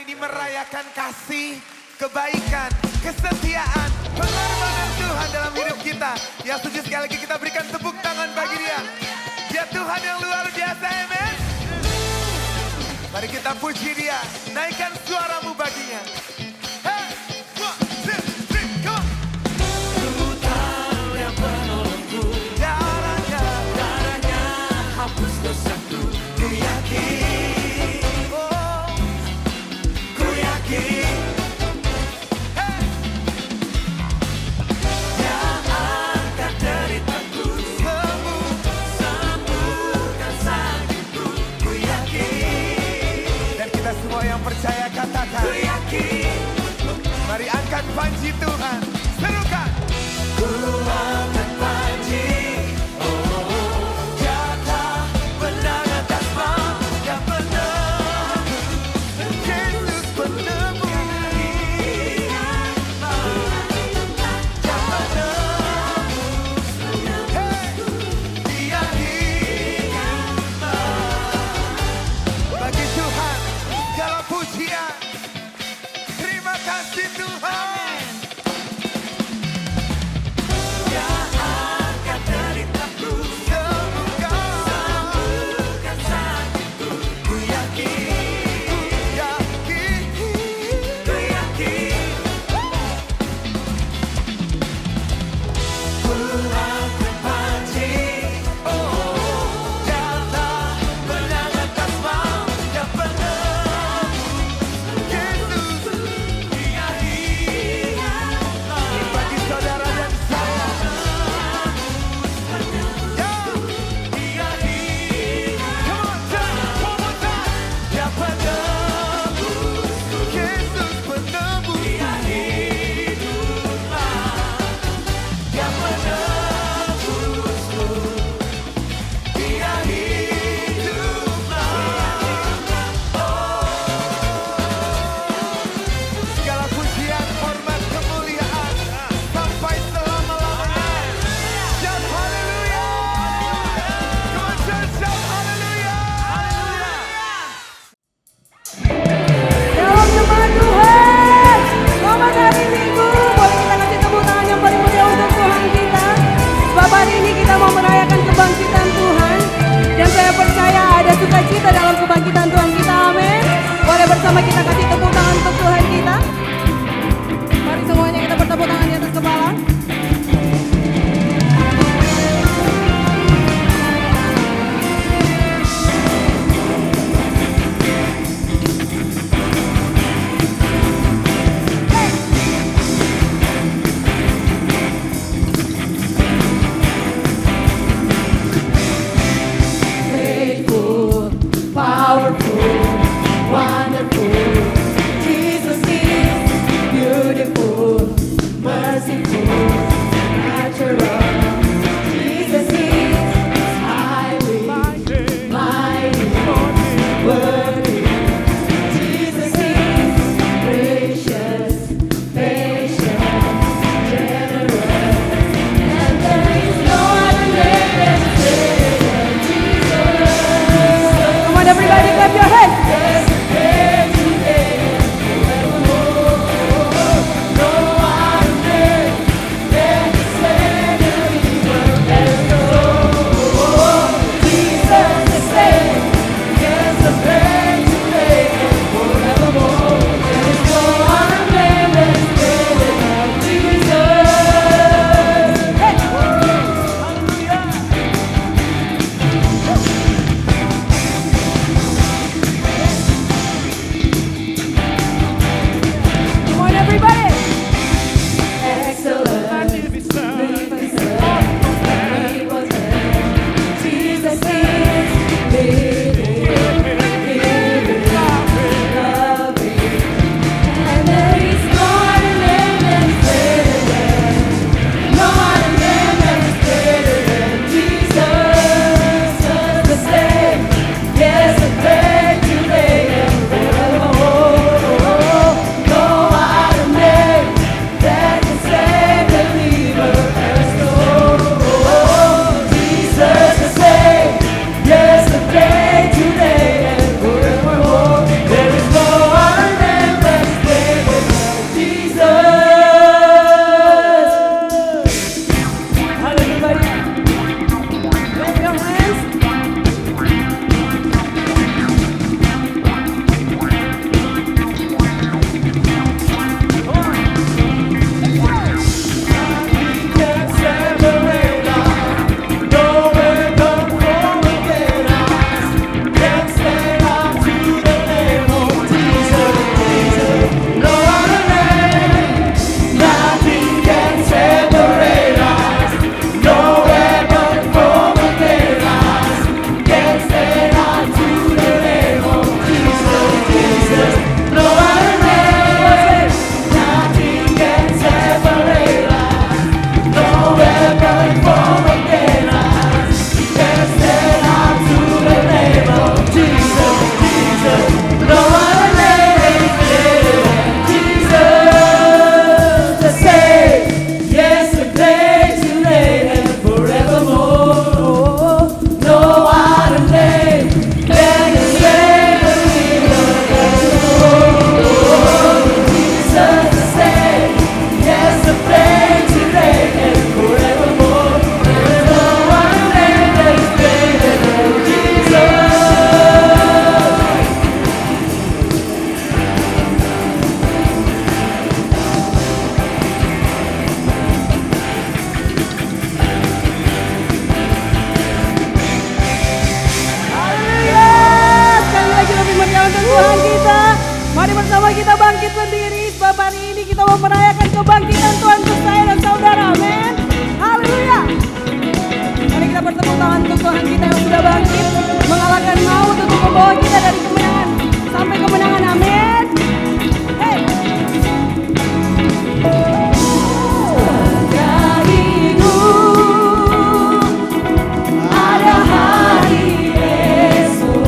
ini merayakan kasih, kebaikan, kesetiaan, pengorbanan Tuhan dalam hidup kita. Yang setuju sekali lagi kita berikan tepuk tangan bagi dia. Dia Tuhan yang luar biasa, amen. Mari kita puji dia, naikkan suaramu baginya. Hey, 1, 2, 3, come on. Ku tahu yang penolongku, darahnya hapus dosaku. Ku yakin, oh, ku yakin. Hey, dia angkat deritaku, sembuhkan sakitku. Ku yakin. Dan kita semua yang percaya katakan, ku yakin. Mari angkat panji Tuhan, serukan. Ku angkat panji, oh, jatah menang atas maut yang penuh. Yesus penebus yang penebus. Hey, dia hidup. Bagi Tuhan segala pujian. Terima kasih Tuhan. Dia angkat deritaku, sembuhkan sakitku. Ku yakin, ku yakin. Ku angkat panji, oh, jatah menang atas maut yang penebus. Yesus, dia hidup. Bagi saudara dan saya, ya, dia hidup. Come on, church, one more time. Dia penebus, Yesus penebus. Dia hiduplah, dia penebusku. Dia hiduplah. Segala pujian, hormat, kemuliaan sampai selama-lamanya. Shout haleluya. Come on, church, shout haleluya. Shalom jemaat Tuhan. Selamat hari Minggu. Boleh kita kasih tepuk tangan yang paling meriah untuk Tuhan kita. Sebab hari ini kita mau merayakan kebangkitan Tuhan. Dan saya percaya ada sukacita dalam kebangkitan Tuhan kita. Amin. Boleh bersama kita kasih tepuk tangan untuk Tuhan kita. Mari semuanya kita bertepuk tangan di atas kepala. Faithful, powerful, wonderful. Jesus is beautiful, merciful, natural. Jesus is highly, mighty, worthy. Jesus is gracious, patient, generous, and there is no other name than Jesus. Come on, everybody, clap your hands. bersama kita bangkit berdiri. Sebab hari ini kita mau merayakan kebangkitan Tuhan untuk saya dan saudara. Amin. Haleluya. Mari kita bertepuk tangan untuk Tuhan kita yang sudah bangkit, mengalahkan maut untuk membawa kita dari kemenangan sampai kemenangan. Amin. Hey. Ada hari esok,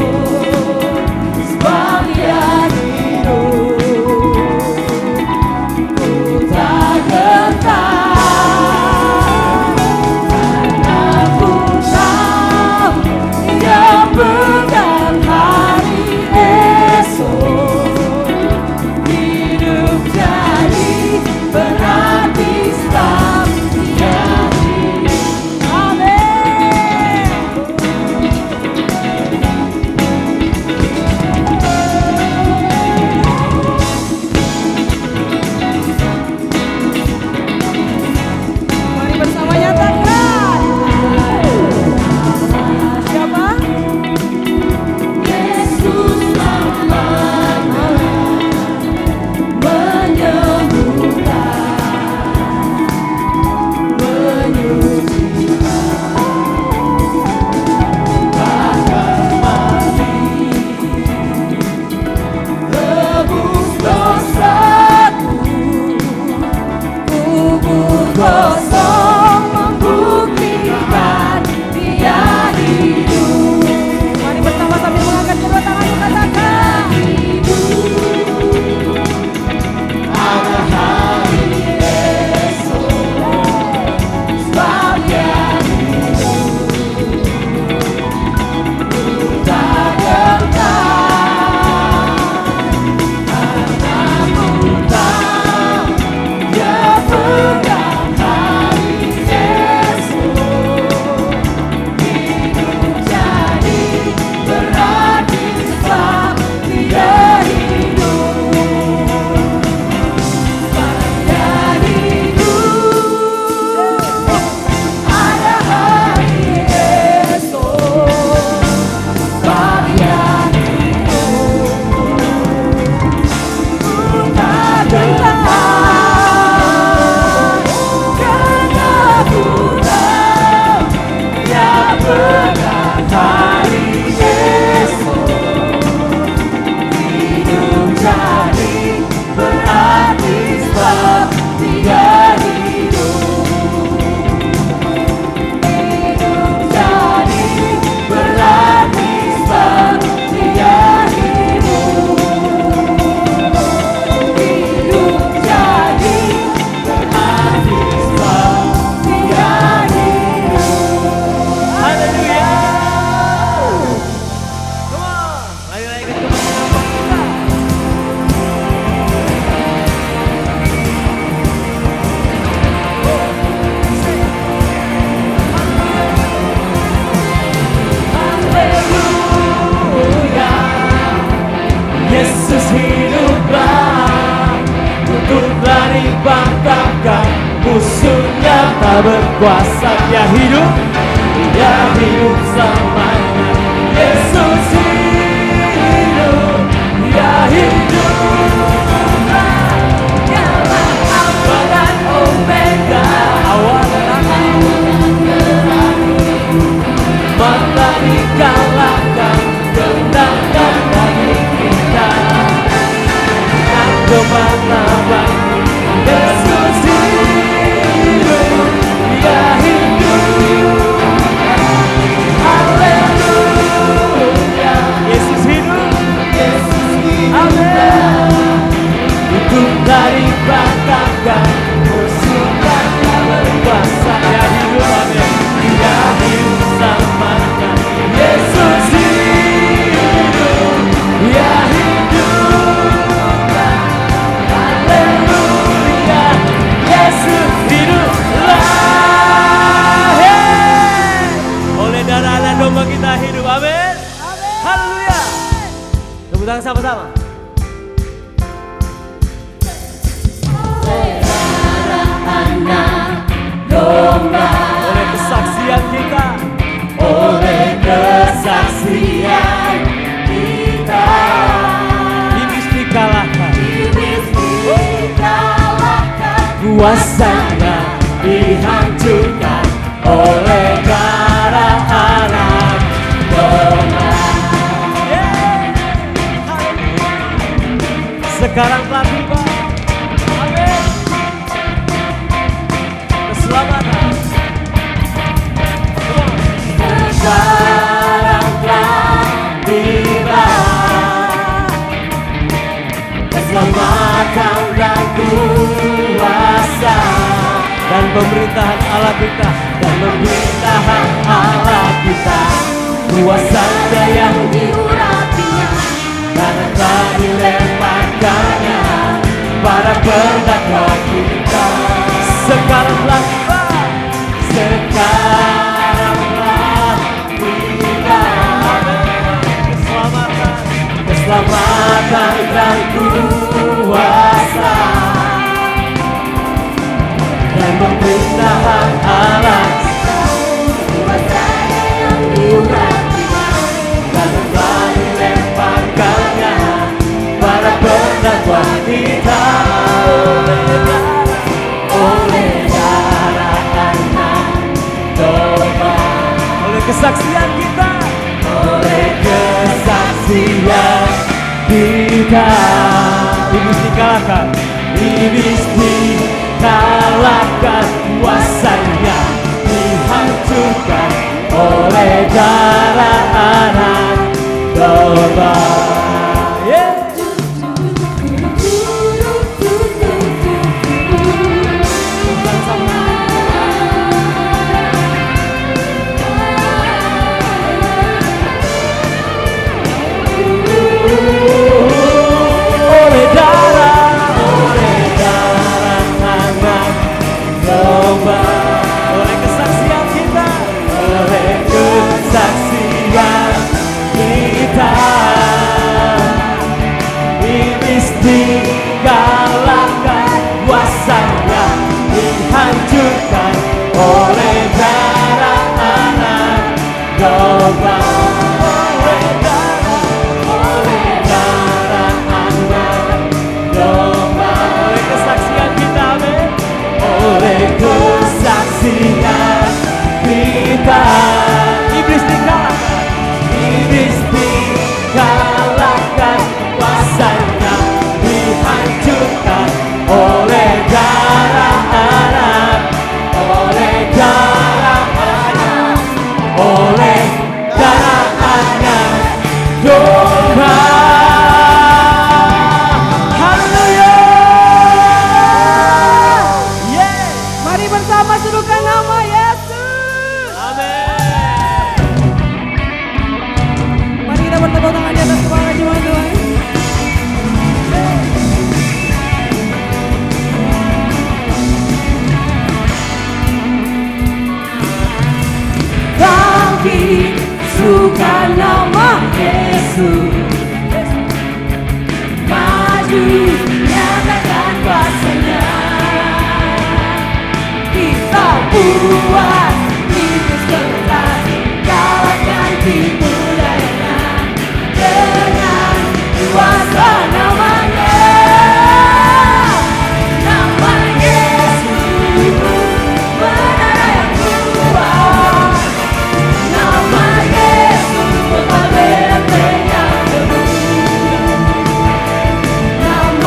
sebab Dia hidup. Ku tak gentar, karena ku tahu Dia pegang hari esok. Hidup jadi berarti sebab Dia hidup. Amin. Mari bersama nyatakan. Siapa? Yesus aman menyembuhkan, menyucikan, bahkan mati, tebus dosaku. Kubur kosong membuktikan Dia hidup. Mari bersama sambil mengangkat kedua tangan katakan. Ada hari esok, sebab Dia hidup. Ku tak gentar, karena ku tahu Dia pegang hari esok. Hidup jadi berarti sebab Dia hidup. Sebab Dia hidup. Ada hari esok, sebab Dia hidup. Ku tak gentar, karena ku tahu Dia pegang hari esok. Hidup jadi berarti sebab Dia hidup. Hidup jadi berarti sebab Dia hidup. Hidup jadi berarti sebab Dia hidup. Haleluya. Come on. Mari naikkan kemenangan kita. Haleluya. Yesus hiduplah, tutuplah dibangkangkan, musuhnya tak berkuasa. Dia hidup selamanya. Yesus hidup, Dia hiduplah. Dialah Alfa dan Omega, awal dan akhir. Mata dikalahkan, kemenangan bagi kita. Dan kemana bagi Yesus hidup, Dia hidup. Haleluya. Yesus hidup. Amin. Hidup dari bangkangkan, musuhnya tak berkuasa. Dia hidup. Amin. Dia hidup selamanya. Yesus hidup. Dia hidup. Haleluya. kuasanya dihancurkan oleh darah anak domba. Sekarang telah tiba, amin, keselamatan. Sekarang telah tiba, keselamatan dan kuasa dan pemerintahan Allah kita, dan pemerintahan Allah kita, kuasanya yang diurapinya, karena telah dilemparkannya para pendakwa kita. Sekaranglah tiba, sekaranglah tiba, keselamatan, keselamatan dan kuasa dan pemerintahan Allah, kuasanya yang diurapinya, karena telah dilemparkannya para pendakwa kita, oleh darah anak domba, oleh kesaksian kita, oleh kesaksian kita. Iblis dikalahkan, iblis dikalahkan, kuasanya dihancurkan oleh darah anak domba. Oleh darah anak domba, oleh kesaksian kita, oleh kesaksian kita, iblis dikalahkan, kuasanya dihancurkan oleh darah anak domba. Kesaksian kita, iblis dikalahkan, iblis dikalahkan, kuasanya dihancurkan oleh darah anak, oleh darah anak, oleh darah anak domba. Mari bersama serukan nama Yesus. Amin. Mari kita bertepuk tangan di atas kepala jemaat Tuhan. Bangkit, serukan nama Yesus. Maju, nyatakan kuasanya. Kita buat iblis keras, kalahkan tipu dayanya dengan kuasa namanya, nama Yesus, benar yang kuat, nama Yesus, berbenteng yang teguh, nama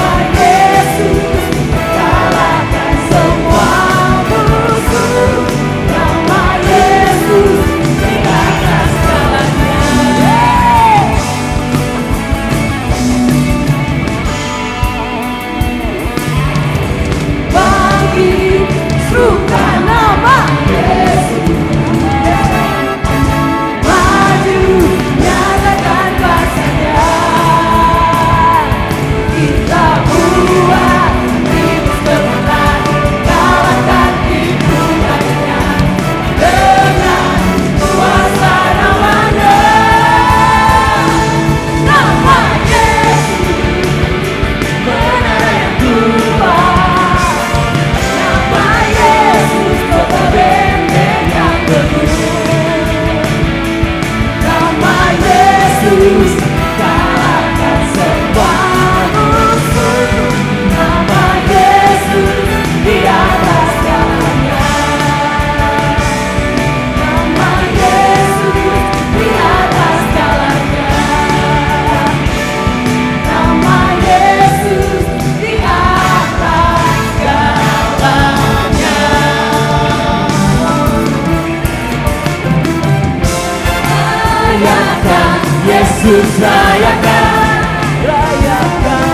Yesus rayakan, rayakan,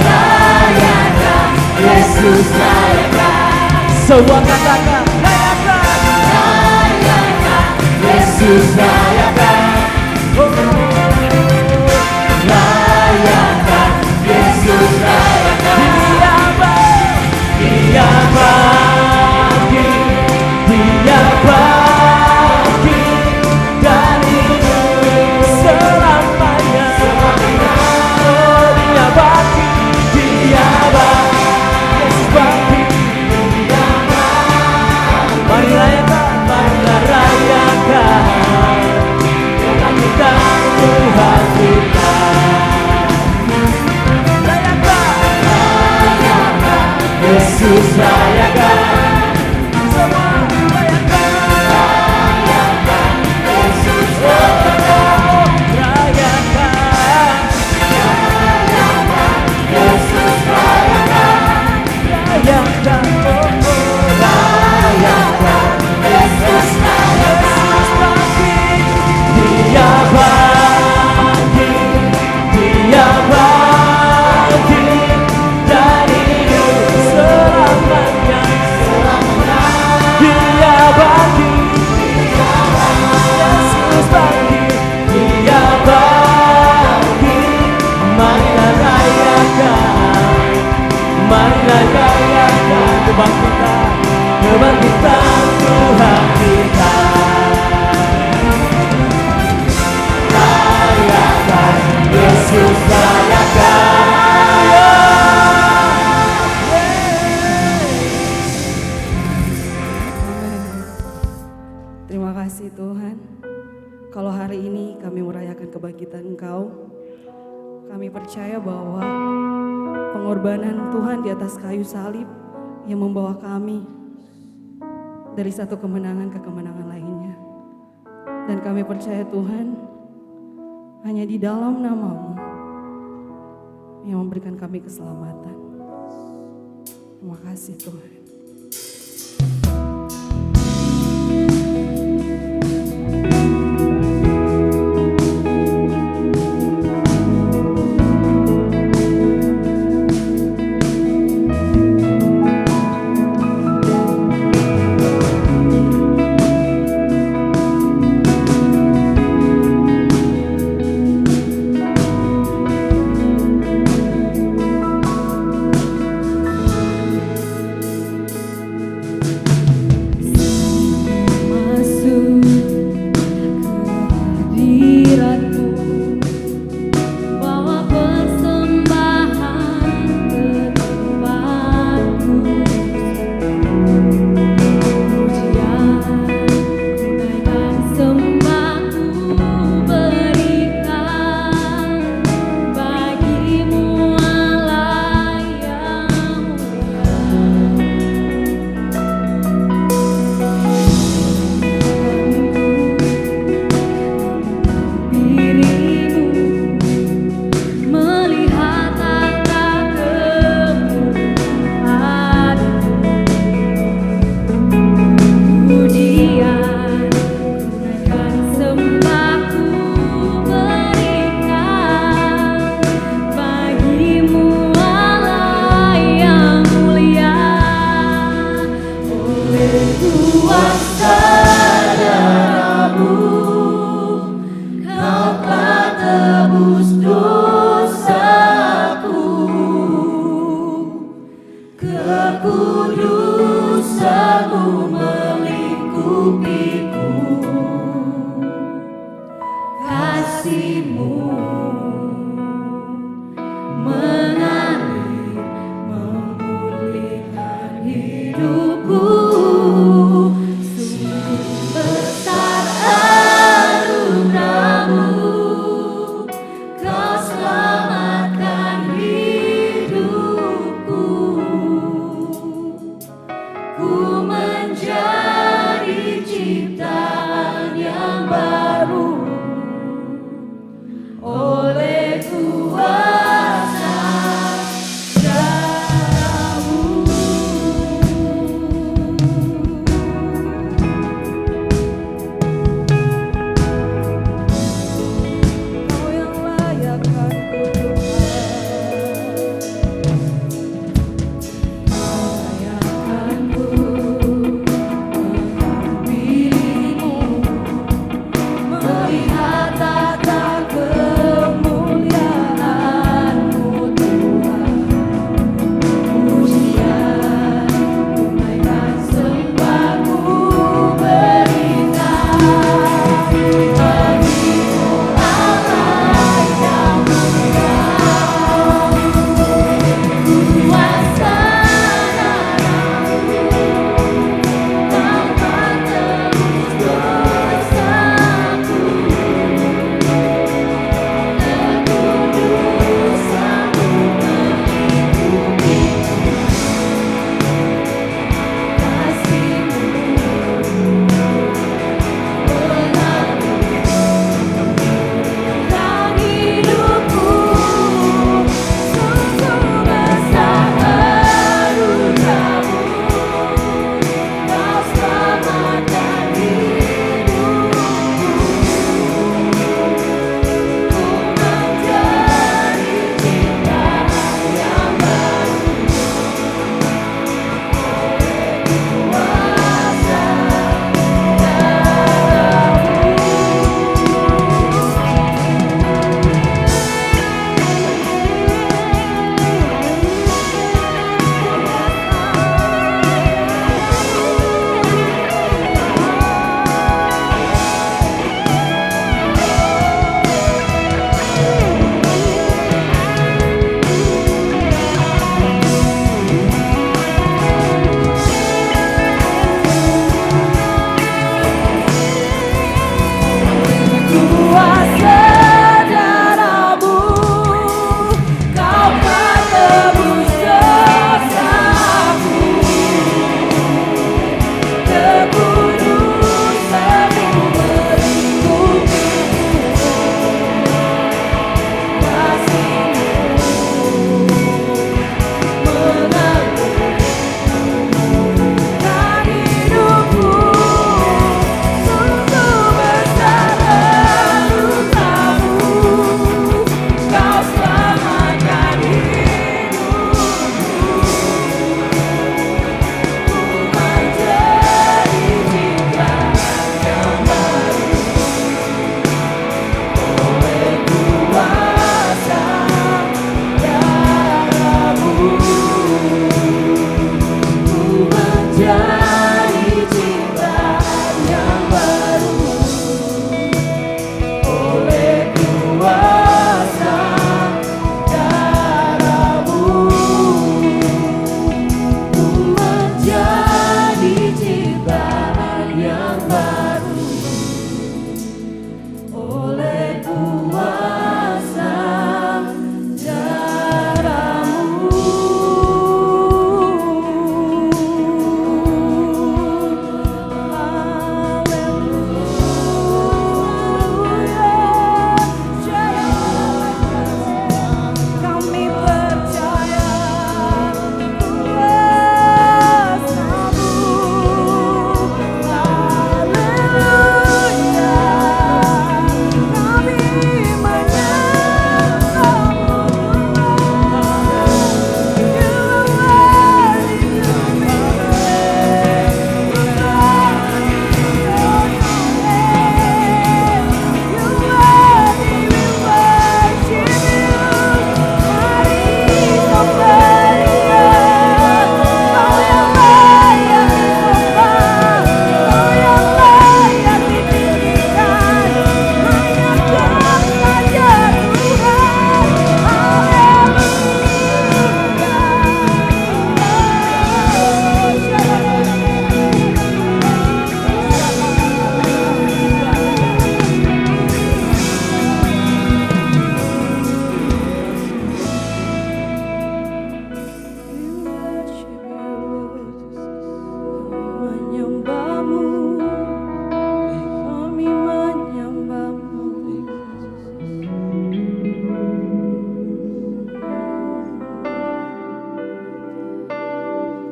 rayakan, Yesus rayakan. Semua katakan rayakan, rayakan, Yesus rayakan. Rayakan, Yesus rayakan. Dia bangkit, dia bangkit dari selamanya. Oh, dia bangkit, dia bangkit, Yesus bangkit, dia bangkit. Mari rayakan, marilah rayakan kebangkitan Tuhan kita. Yesus rayakan, semua rayakan, rayakan, Yesus rayakan, rayakan, rayakan, Yesus rayakan, rayakan, rayakan, Yesus rayakan. Dia bangkit, dia bangkit dari selamanya, selamanya. Dia bangkit, Yesus bangkit, dia bangkit. Marilah rayakan, marilah rayakan kebangkitan, kebangkitan Tuhan kita. Rayakan, Yesus rayakan. Terima kasih Tuhan. Kalau hari ini kami merayakan kebangkitan Engkau, kami percaya bahwa pengorbanan Tuhan di atas kayu salib yang membawa kami dari satu kemenangan ke kemenangan lainnya. Dan kami percaya Tuhan, hanya di dalam nama-Mu yang memberikan kami keselamatan. Terima kasih Tuhan.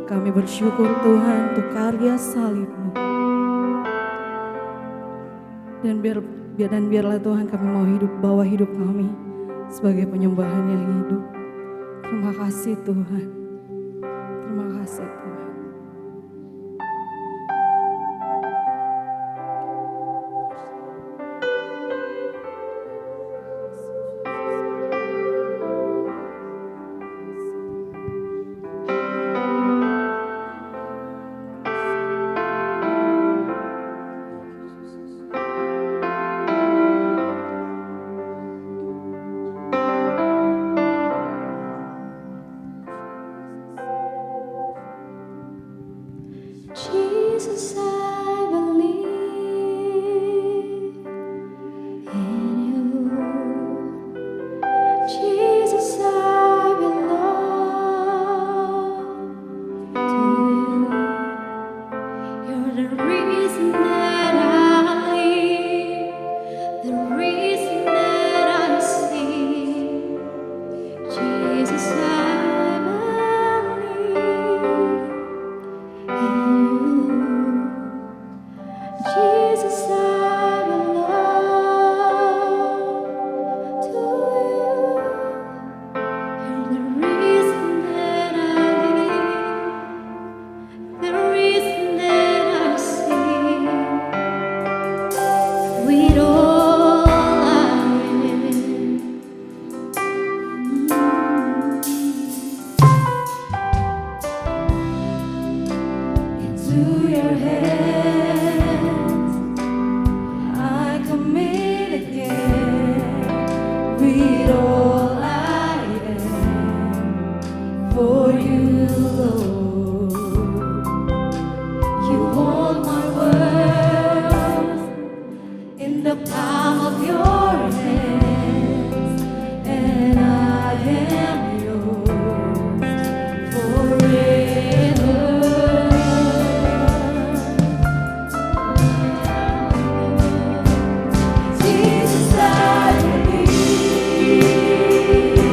Kami bersyukur Tuhan untuk karya salib-Mu. Dan biarlah Tuhan kami mau bawa hidup kami sebagai penyembahan yang hidup. Terima kasih Tuhan. Terima kasih Tuhan. Jesus, I believe in you. Jesus, I belong to you. You're the reason that I live, the reason that I sing. Jesus, I Jesus, I belong to you. You're the reason that I live, the reason that I sing. With all I am, into your hands I commit again. With all I am, for you, Lord. You hold my words in the palm of your hands, and I am yours forever. Jesus, I believe in you.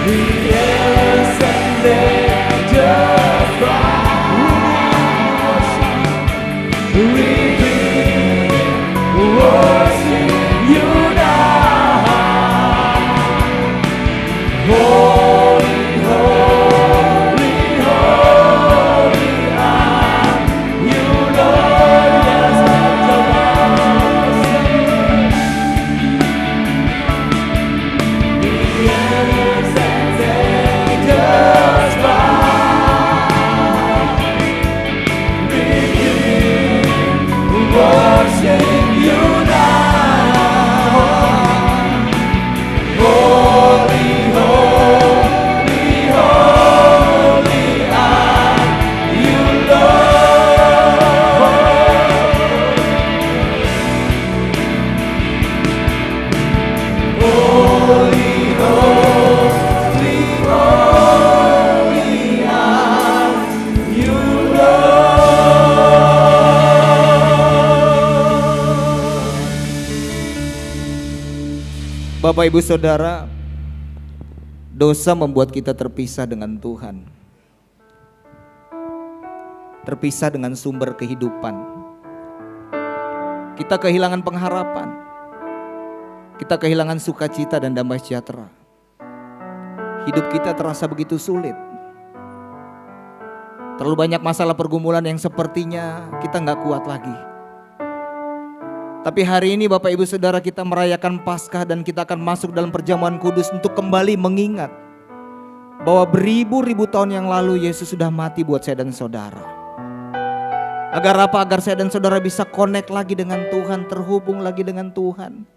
Yes, and angels bow. We worship you now. Holy, holy, holy are you, Lord. Yes, yes, and angels bow. We worship you now. Holy, holy, holy are you, Lord. Holy, holy, holy are you, Lord. Bapak Ibu Saudara, dosa membuat kita terpisah dengan Tuhan, terpisah dengan sumber kehidupan. Kita kehilangan pengharapan, kita kehilangan sukacita dan damai sejahtera. Hidup kita terasa begitu sulit. Terlalu banyak masalah pergumulan yang sepertinya kita gak kuat lagi. Tapi hari ini Bapak Ibu Saudara, kita merayakan Paskah dan kita akan masuk dalam perjamuan kudus untuk kembali mengingat bahwa beribu-ribu tahun yang lalu Yesus sudah mati buat saya dan saudara. Agar apa? Agar saya dan saudara bisa connect lagi dengan Tuhan, terhubung lagi dengan Tuhan.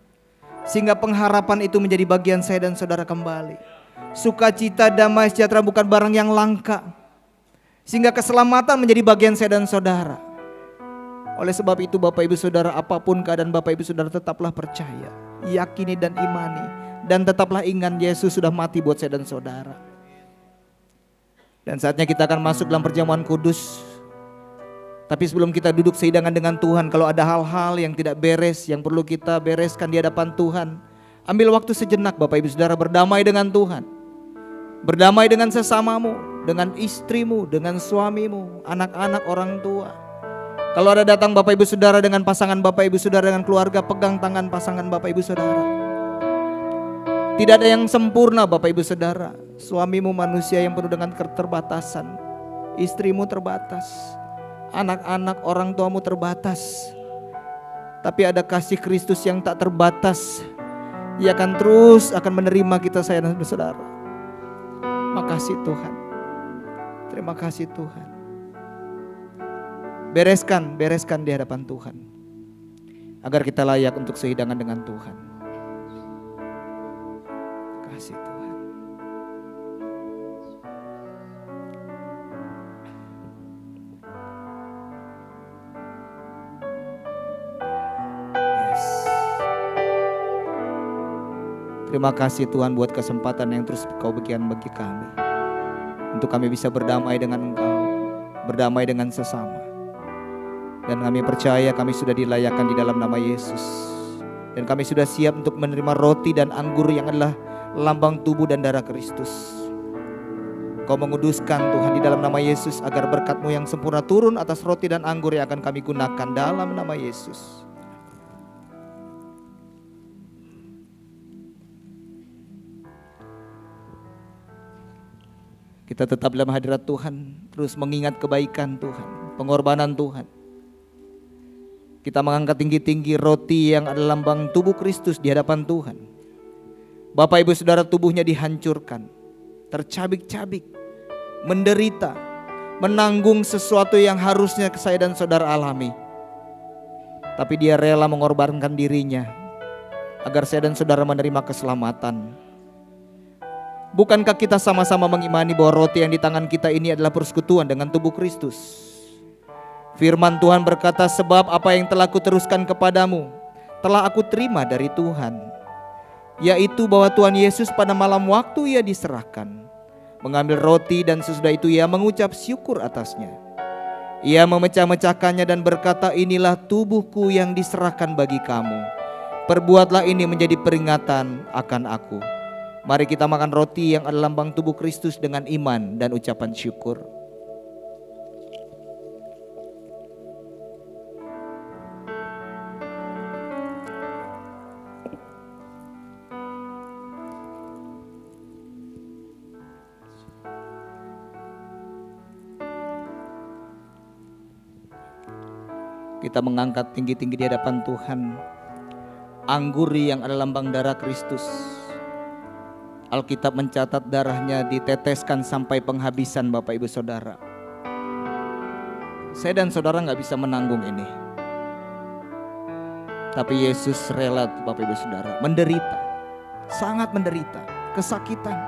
Sehingga pengharapan itu menjadi bagian saya dan saudara kembali. Sukacita, damai sejahtera bukan barang yang langka. Sehingga keselamatan menjadi bagian saya dan saudara. Oleh sebab itu Bapak Ibu Saudara, apapun keadaan Bapak Ibu Saudara, tetaplah percaya, yakini dan imani. Dan tetaplah ingat Yesus sudah mati buat saya dan saudara. Dan saatnya kita akan masuk dalam perjamuan kudus. Tapi sebelum kita duduk sehidangan dengan Tuhan, kalau ada hal-hal yang tidak beres, yang perlu kita bereskan di hadapan Tuhan, ambil waktu sejenak Bapak Ibu Saudara, berdamai dengan Tuhan. Berdamai dengan sesamamu, dengan istrimu, dengan suamimu, anak-anak, orang tua. Kalau ada datang Bapak Ibu Saudara dengan pasangan Bapak Ibu Saudara, dengan keluarga, pegang tangan pasangan Bapak Ibu Saudara. Tidak ada yang sempurna Bapak Ibu Saudara. Suamimu manusia yang penuh dengan keterbatasan, istrimu terbatas, anak-anak, orang tuamu terbatas. Tapi ada kasih Kristus yang tak terbatas. Ia akan terus akan menerima kita, saya dan saudara. Makasih Tuhan. Terima kasih Tuhan. Bereskan di hadapan Tuhan, agar kita layak untuk sehidangan dengan Tuhan. Kasih Tuhan. Yes. Terima kasih Tuhan buat kesempatan yang terus Kau berikan bagi kami, untuk kami bisa berdamai dengan Engkau, berdamai dengan sesama. Dan kami percaya kami sudah dilayakkan di dalam nama Yesus. Dan kami sudah siap untuk menerima roti dan anggur yang adalah lambang tubuh dan darah Kristus. Kau menguduskan Tuhan di dalam nama Yesus, agar berkat-Mu yang sempurna turun atas roti dan anggur yang akan kami gunakan dalam nama Yesus. Kita tetap dalam hadirat Tuhan, terus mengingat kebaikan Tuhan, pengorbanan Tuhan. Kita mengangkat tinggi-tinggi roti yang adalah lambang tubuh Kristus di hadapan Tuhan. Bapak Ibu Saudara, tubuhnya dihancurkan, tercabik-cabik, menderita, menanggung sesuatu yang harusnya saya dan saudara alami. Tapi dia rela mengorbankan dirinya agar saya dan saudara menerima keselamatan. Bukankah kita sama-sama mengimani bahwa roti yang di tangan kita ini adalah persekutuan dengan tubuh Kristus? Firman Tuhan berkata, sebab apa yang telah kuteruskan kepadamu telah aku terima dari Tuhan, yaitu bahwa Tuhan Yesus pada malam waktu Ia diserahkan, mengambil roti dan sesudah itu Ia mengucap syukur atasnya. Ia memecah-mecahkannya dan berkata, inilah tubuhku yang diserahkan bagi kamu. Perbuatlah ini menjadi peringatan akan aku. Mari kita makan roti yang adalah lambang tubuh Kristus dengan iman dan ucapan syukur. Kita mengangkat tinggi-tinggi di hadapan Tuhan anggur yang adalah lambang darah Kristus. Alkitab mencatat darahnya diteteskan sampai penghabisan Bapak Ibu Saudara. Saya dan saudara gak bisa menanggung ini. Tapi Yesus rela Bapak Ibu Saudara menderita, sangat menderita, kesakitan.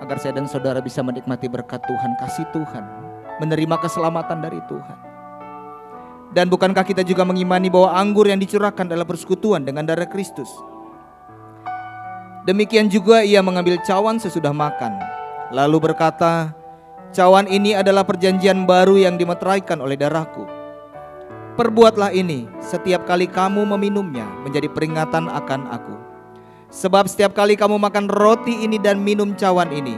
Agar saya dan saudara bisa menikmati berkat Tuhan, kasih Tuhan, menerima keselamatan dari Tuhan. Dan bukankah kita juga mengimani bahwa anggur yang dicurahkan adalah persekutuan dengan darah Kristus? Demikian juga ia mengambil cawan sesudah makan, lalu berkata, cawan ini adalah perjanjian baru yang dimeteraikan oleh darahku. Perbuatlah ini setiap kali kamu meminumnya menjadi peringatan akan aku. Sebab setiap kali kamu makan roti ini dan minum cawan ini,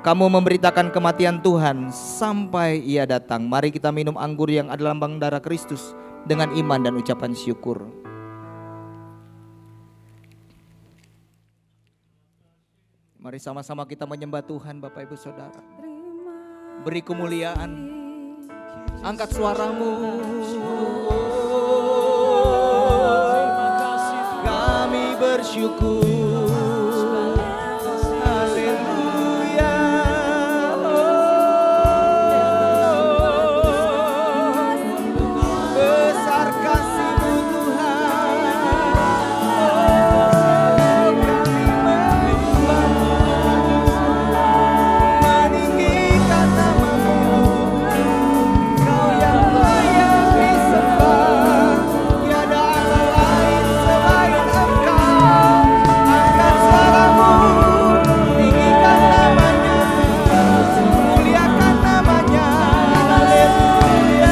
kamu memberitakan kematian Tuhan sampai ia datang. Mari kita minum anggur yang adalah lambang darah Kristus dengan iman dan ucapan syukur. Mari sama-sama kita menyembah Tuhan Bapak Ibu Saudara. Beri kemuliaan. Angkat suaramu. Kami bersyukur. Haleluya. Besar kasih-Mu Tuhan. Meninggikan nama-Mu. Kau yang layak disembah. Tiada Allah lain selain Engkau. Angkat suaramu, tinggikan namanya, muliakan namanya. Haleluya.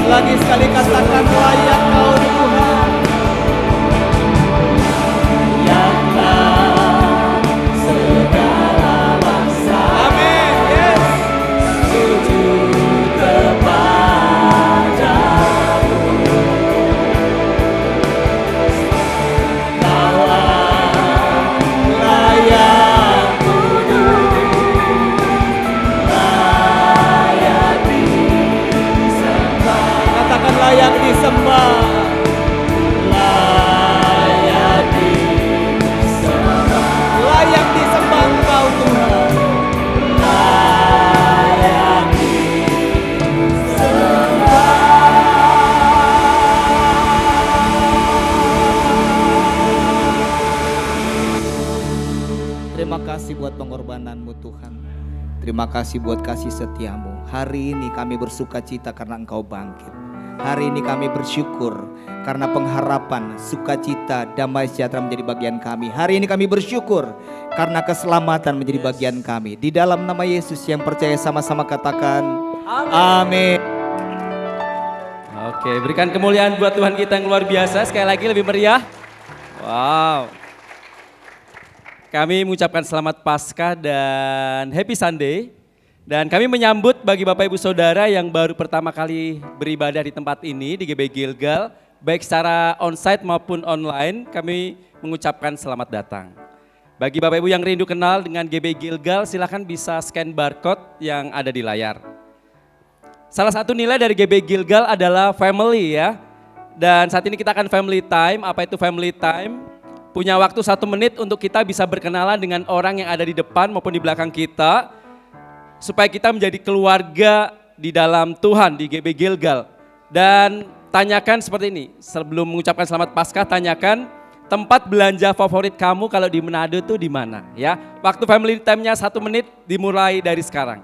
Lagi sekali katakan layak Kau Tuhan. Amin. Yes. Katakan layak disembah. Layak disembah Engkau Tuhan. Terima kasih buat pengorbanan-Mu Tuhan. Terima kasih buat kasih setia-Mu. Hari ini kami bersuka cita karena Engkau bangkit. Hari ini kami bersyukur karena pengharapan, sukacita, damai sejahtera menjadi bagian kami. Hari ini kami bersyukur karena keselamatan menjadi bagian kami. Di dalam nama Yesus yang percaya sama-sama katakan amin. Oke, berikan kemuliaan buat Tuhan kita yang luar biasa. Sekali lagi lebih meriah. Wow. Kami mengucapkan selamat Paskah dan Happy Sunday. Dan kami menyambut bagi Bapak Ibu Saudara yang baru pertama kali beribadah di tempat ini di GB Gilgal. Baik secara onsite maupun online, kami mengucapkan selamat datang. Bagi Bapak Ibu yang rindu kenal dengan GB Gilgal, silakan bisa scan barcode yang ada di layar. Salah satu nilai dari GB Gilgal adalah family ya. Dan saat ini kita akan family time. Apa itu family time? Punya waktu 1 menit untuk kita bisa berkenalan dengan orang yang ada di depan maupun di belakang kita. Supaya kita menjadi keluarga di dalam Tuhan di GB Gilgal. Dan tanyakan seperti ini, sebelum mengucapkan selamat Paskah, tanyakan tempat belanja favorit kamu kalau di Manado tuh di mana ya. Waktu family time-nya 1 menit dimulai dari sekarang.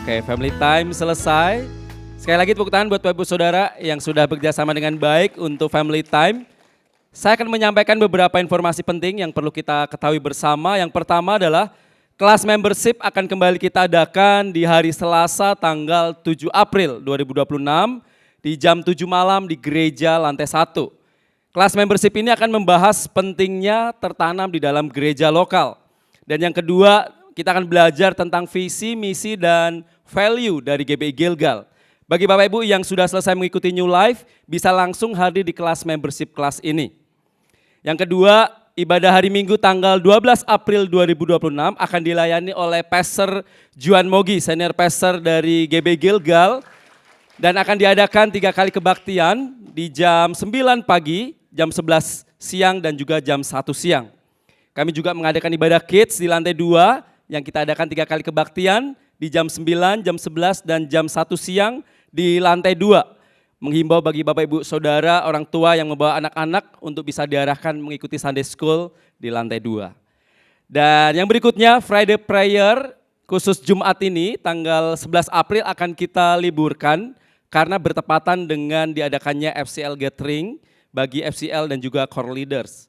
Oke, family time selesai. Sekali lagi tepuk tangan buat Bapak Ibu Saudara yang sudah bekerjasama dengan baik untuk family time. Saya akan menyampaikan beberapa informasi penting yang perlu kita ketahui bersama. Yang pertama adalah kelas membership akan kembali kita adakan di hari Selasa tanggal 7 April 2026 di jam 7 malam di gereja lantai 1. Kelas membership ini akan membahas pentingnya tertanam di dalam gereja lokal. Dan yang kedua, kita akan belajar tentang visi, misi, dan value dari GBI Gilgal. Bagi Bapak Ibu yang sudah selesai mengikuti New Life, bisa langsung hadir di kelas membership kelas ini. Yang kedua, ibadah hari Minggu tanggal 12 April 2026 akan dilayani oleh Pastor Juan Mogi, senior pastor dari GBI Gilgal. Dan akan diadakan 3 kali kebaktian di jam 9 pagi, jam 11 siang, dan juga jam 1 siang. Kami juga mengadakan ibadah kids di lantai 2 yang kita adakan 3 kali kebaktian di jam 9, jam 11, dan jam 1 siang di lantai 2. Menghimbau bagi Bapak Ibu Saudara, orang tua yang membawa anak-anak untuk bisa diarahkan mengikuti Sunday School di lantai 2. Dan yang berikutnya Friday Prayer khusus Jumat ini tanggal 11 April akan kita liburkan karena bertepatan dengan diadakannya FCL Gathering bagi FCL dan juga core leaders.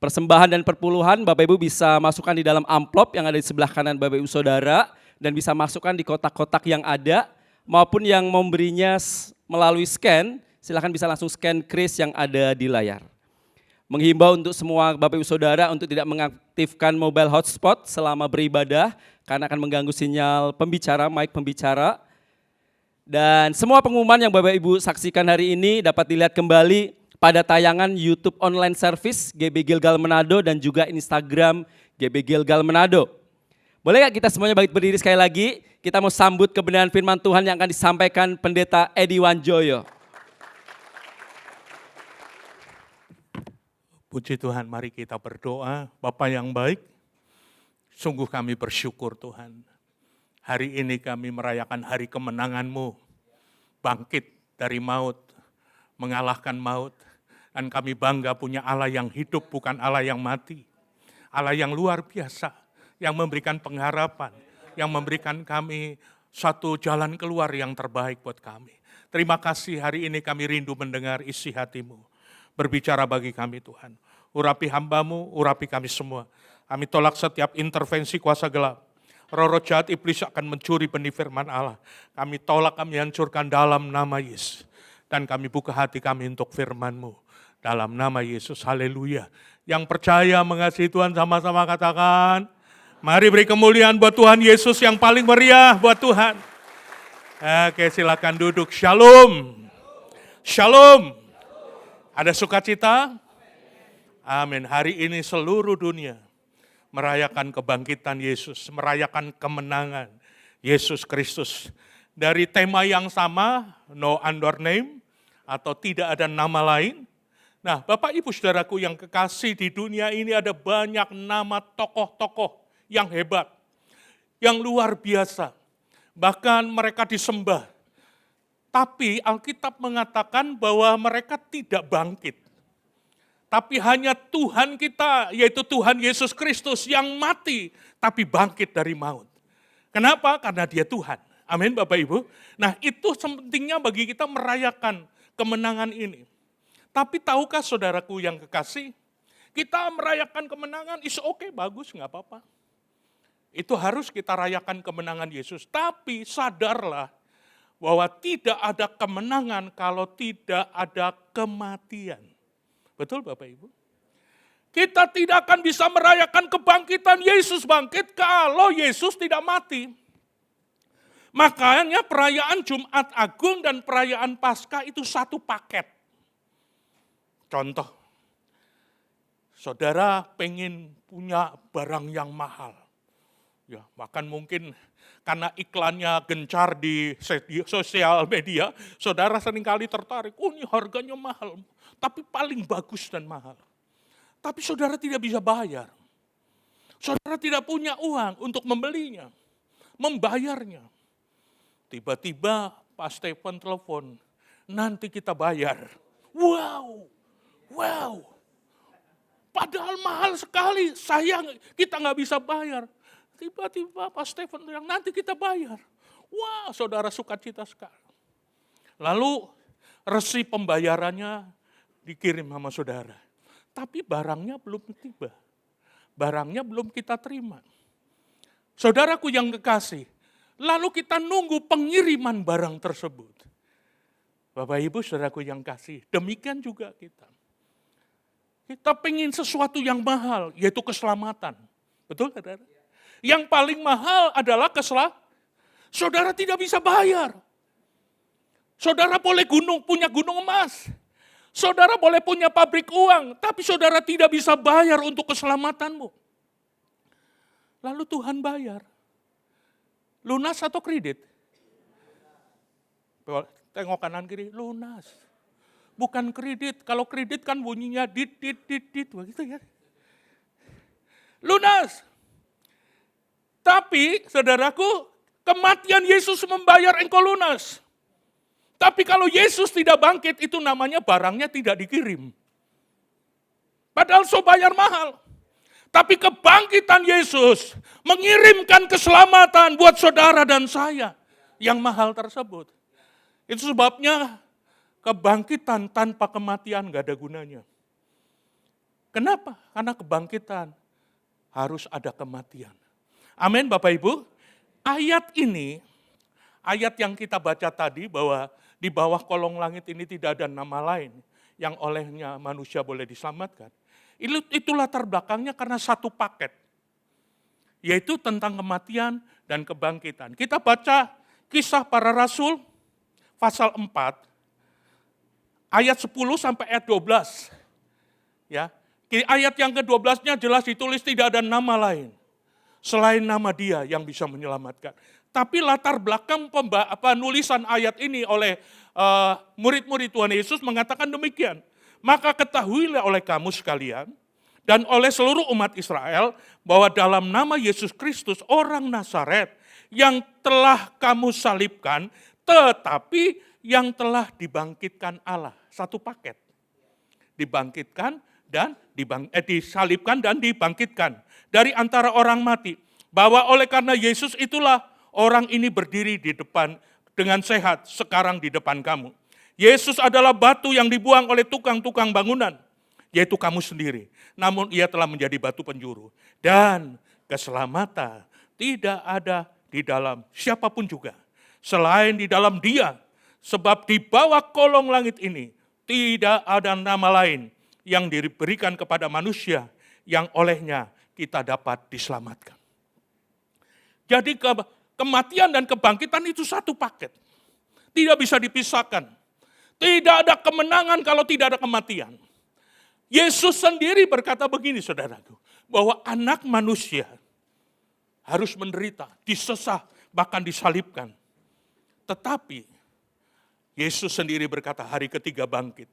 Persembahan dan perpuluhan Bapak Ibu bisa masukkan di dalam amplop yang ada di sebelah kanan Bapak Ibu Saudara dan bisa masukkan di kotak-kotak yang ada maupun yang memberinya melalui scan, silakan bisa langsung scan kris yang ada di layar. Menghimbau untuk semua Bapak Ibu Saudara untuk tidak mengaktifkan mobile hotspot selama beribadah karena akan mengganggu sinyal pembicara, mic pembicara. Dan semua pengumuman yang Bapak Ibu saksikan hari ini dapat dilihat kembali pada tayangan YouTube online service GB Gilgal Manado dan juga Instagram GB Gilgal Manado. Boleh gak kita semuanya berdiri sekali lagi? Kita mau sambut kebenaran firman Tuhan yang akan disampaikan Pendeta Edi Wanjoyo. Puji Tuhan, mari kita berdoa. Bapa yang baik, sungguh kami bersyukur Tuhan. Hari ini kami merayakan hari kemenangan-Mu, bangkit dari maut, mengalahkan maut. Dan kami bangga punya Allah yang hidup, bukan Allah yang mati. Allah yang luar biasa, yang memberikan pengharapan, yang memberikan kami satu jalan keluar yang terbaik buat kami. Terima kasih hari ini kami rindu mendengar isi hati-Mu. Berbicara bagi kami Tuhan. Urapi hamba-Mu, urapi kami semua. Kami tolak setiap intervensi kuasa gelap. Roh-roh jahat iblis akan mencuri benih firman Allah. Kami tolak, kami hancurkan dalam nama Yesus. Dan kami buka hati kami untuk firman-Mu. Dalam nama Yesus, haleluya. Yang percaya mengasihi Tuhan sama-sama katakan, mari beri kemuliaan buat Tuhan Yesus yang paling meriah buat Tuhan. Oke, silakan duduk. Shalom. Shalom. Ada sukacita? Amin. Hari ini seluruh dunia merayakan kebangkitan Yesus, merayakan kemenangan Yesus Kristus. Dari tema yang sama, no other name, atau tidak ada nama lain. Nah, Bapak Ibu Saudaraku yang kekasih, di dunia ini ada banyak nama tokoh-tokoh yang hebat. yang luar biasa. Bahkan mereka disembah. Tapi Alkitab mengatakan bahwa mereka tidak bangkit. Tapi hanya Tuhan kita, yaitu Tuhan Yesus Kristus yang mati, tapi bangkit dari maut. Kenapa? Karena dia Tuhan. Amin Bapak Ibu. Nah itu pentingnya bagi kita merayakan kemenangan ini. Tapi tahukah saudaraku yang kekasih, kita merayakan kemenangan, is okay, bagus, nggak apa-apa. Itu harus kita rayakan kemenangan Yesus. Tapi sadarlah bahwa tidak ada kemenangan kalau tidak ada kematian. Betul Bapak Ibu? Kita tidak akan bisa merayakan kebangkitan Yesus bangkit kalau Yesus tidak mati. Makanya perayaan Jumat Agung dan perayaan Paskah itu satu paket. Contoh, saudara pengen punya barang yang mahal. Ya, bahkan mungkin karena iklannya gencar di sosial media, saudara seringkali tertarik, oh ini harganya mahal, tapi paling bagus dan mahal. Tapi saudara tidak bisa bayar. Saudara tidak punya uang untuk membelinya, membayarnya. Tiba-tiba Pak Stephen telepon, nanti kita bayar. Wow, padahal mahal sekali, kita nggak bisa bayar. Tiba-tiba Pak Stephen bilang, nanti kita bayar. Wah, saudara sukacita sekali. Lalu resi pembayarannya dikirim sama saudara. Tapi barangnya belum tiba. Barangnya belum kita terima. Saudaraku yang kekasih, lalu kita nunggu pengiriman barang tersebut. Bapak Ibu, saudaraku yang kasih, demikian juga kita. Kita pengen sesuatu yang mahal, yaitu keselamatan. Betul, saudara? Yang paling mahal adalah keselamatan. Saudara tidak bisa bayar. Saudara boleh punya gunung emas. Saudara boleh punya pabrik uang, tapi saudara tidak bisa bayar untuk keselamatanmu. Lalu Tuhan bayar. Lunas atau kredit? Tengok kanan kiri, lunas. Bukan kredit, kalau kredit kan bunyinya dit, begitu ya. Lunas. Tapi, saudaraku, kematian Yesus membayar engkau lunas. Tapi kalau Yesus tidak bangkit, itu namanya barangnya tidak dikirim. Padahal so bayar mahal. Tapi kebangkitan Yesus mengirimkan keselamatan buat saudara dan saya yang mahal tersebut. Itu sebabnya kebangkitan tanpa kematian gak ada gunanya. Kenapa? Karena kebangkitan harus ada kematian. Amin Bapak Ibu. Ayat ini, ayat yang kita baca tadi bahwa di bawah kolong langit ini tidak ada nama lain yang olehnya manusia boleh diselamatkan. Itu latar belakangnya karena satu paket. Yaitu tentang kematian dan kebangkitan. Kita baca Kisah Para Rasul pasal 4 ayat 10 sampai ayat 12. Ya. Ayat yang ke-12-nya jelas ditulis tidak ada nama lain selain nama Dia yang bisa menyelamatkan. Tapi latar belakang penulisan ayat ini oleh murid-murid Tuhan Yesus mengatakan demikian. Maka ketahuilah oleh kamu sekalian dan oleh seluruh umat Israel bahwa dalam nama Yesus Kristus orang Nazaret yang telah kamu salibkan tetapi yang telah dibangkitkan Allah. Satu paket. Dibangkitkan dan disalibkan dan dibangkitkan dari antara orang mati. Bahwa oleh karena Yesus itulah orang ini berdiri di depan dengan sehat sekarang di depan kamu. Yesus adalah batu yang dibuang oleh tukang-tukang bangunan, yaitu kamu sendiri. Namun ia telah menjadi batu penjuru. Dan keselamatan tidak ada di dalam siapapun juga. Selain di dalam Dia. Sebab di bawah kolong langit ini tidak ada nama lain yang diberikan kepada manusia yang olehnya kita dapat diselamatkan. Jadi kematian dan kebangkitan itu satu paket. Tidak bisa dipisahkan. Tidak ada kemenangan kalau tidak ada kematian. Yesus sendiri berkata begini saudaraku. Bahwa anak manusia harus menderita, disesah, bahkan disalibkan. Tetapi Yesus sendiri berkata hari ketiga bangkit.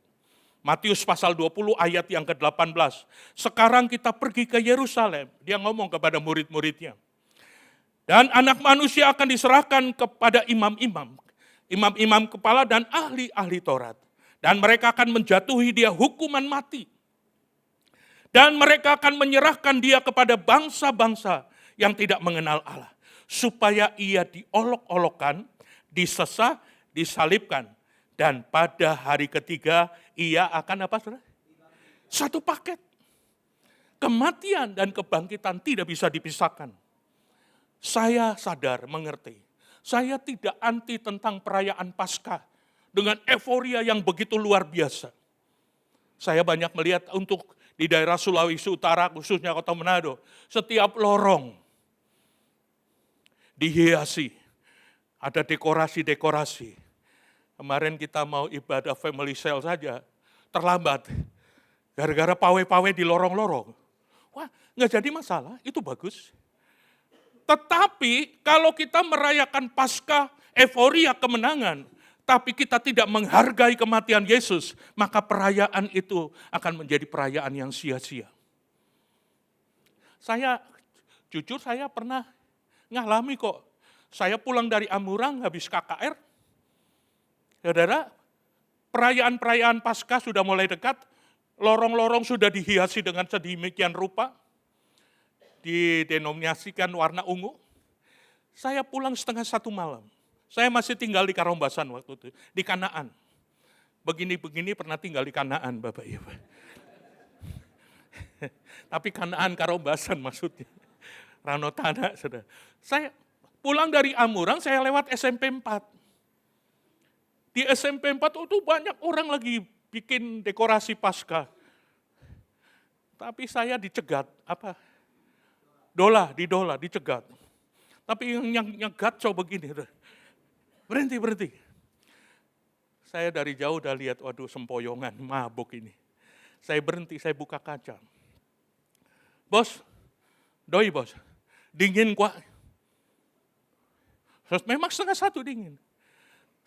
Matius pasal 20 ayat yang ke-18. Sekarang kita pergi ke Yerusalem. Dia ngomong kepada murid-muridnya. Dan anak manusia akan diserahkan kepada imam-imam, imam-imam kepala dan ahli-ahli Taurat. Dan mereka akan menjatuhi dia hukuman mati. Dan mereka akan menyerahkan dia kepada bangsa-bangsa yang tidak mengenal Allah. Supaya ia diolok-olokkan, disesah, disalibkan. Dan pada hari ketiga ia akan apa, saudara? Satu paket. Kematian dan kebangkitan tidak bisa dipisahkan. Saya sadar, mengerti. Saya tidak anti tentang perayaan Paskah dengan euforia yang begitu luar biasa. Saya banyak melihat untuk di daerah Sulawesi Utara, khususnya Kota Manado, setiap lorong dihiasi, ada dekorasi-dekorasi. Kemarin kita mau ibadah family cell saja, terlambat. Gara-gara pawai-pawai di lorong-lorong. Wah, nggak jadi masalah, itu bagus. Tetapi kalau kita merayakan Paskah, euforia kemenangan, tapi kita tidak menghargai kematian Yesus, maka perayaan itu akan menjadi perayaan yang sia-sia. Jujur saya pernah ngalami kok. Saya pulang dari Amurang habis KKR. Saudara, perayaan-perayaan Paskah sudah mulai dekat, lorong-lorong sudah dihiasi dengan sedemikian rupa, didenominasikan warna ungu. Saya pulang 1:30 malam. Saya masih tinggal di Karombasan waktu itu, di Kanaan. Begini-begini pernah tinggal di Kanaan, Bapak Ibu. Tapi Kanaan Karombasan maksudnya. Ranotana, saudara. Saya pulang dari Amurang, saya lewat SMP 4. Di SMP 4 itu banyak orang lagi bikin dekorasi Paskah. Tapi saya dicegat, dicegat. Tapi yang nyegat coba begini, berhenti. Saya dari jauh udah lihat, waduh sempoyongan, mabuk ini. Saya berhenti, saya buka kaca. Bos, dingin kuat. Memang 1:30 dingin.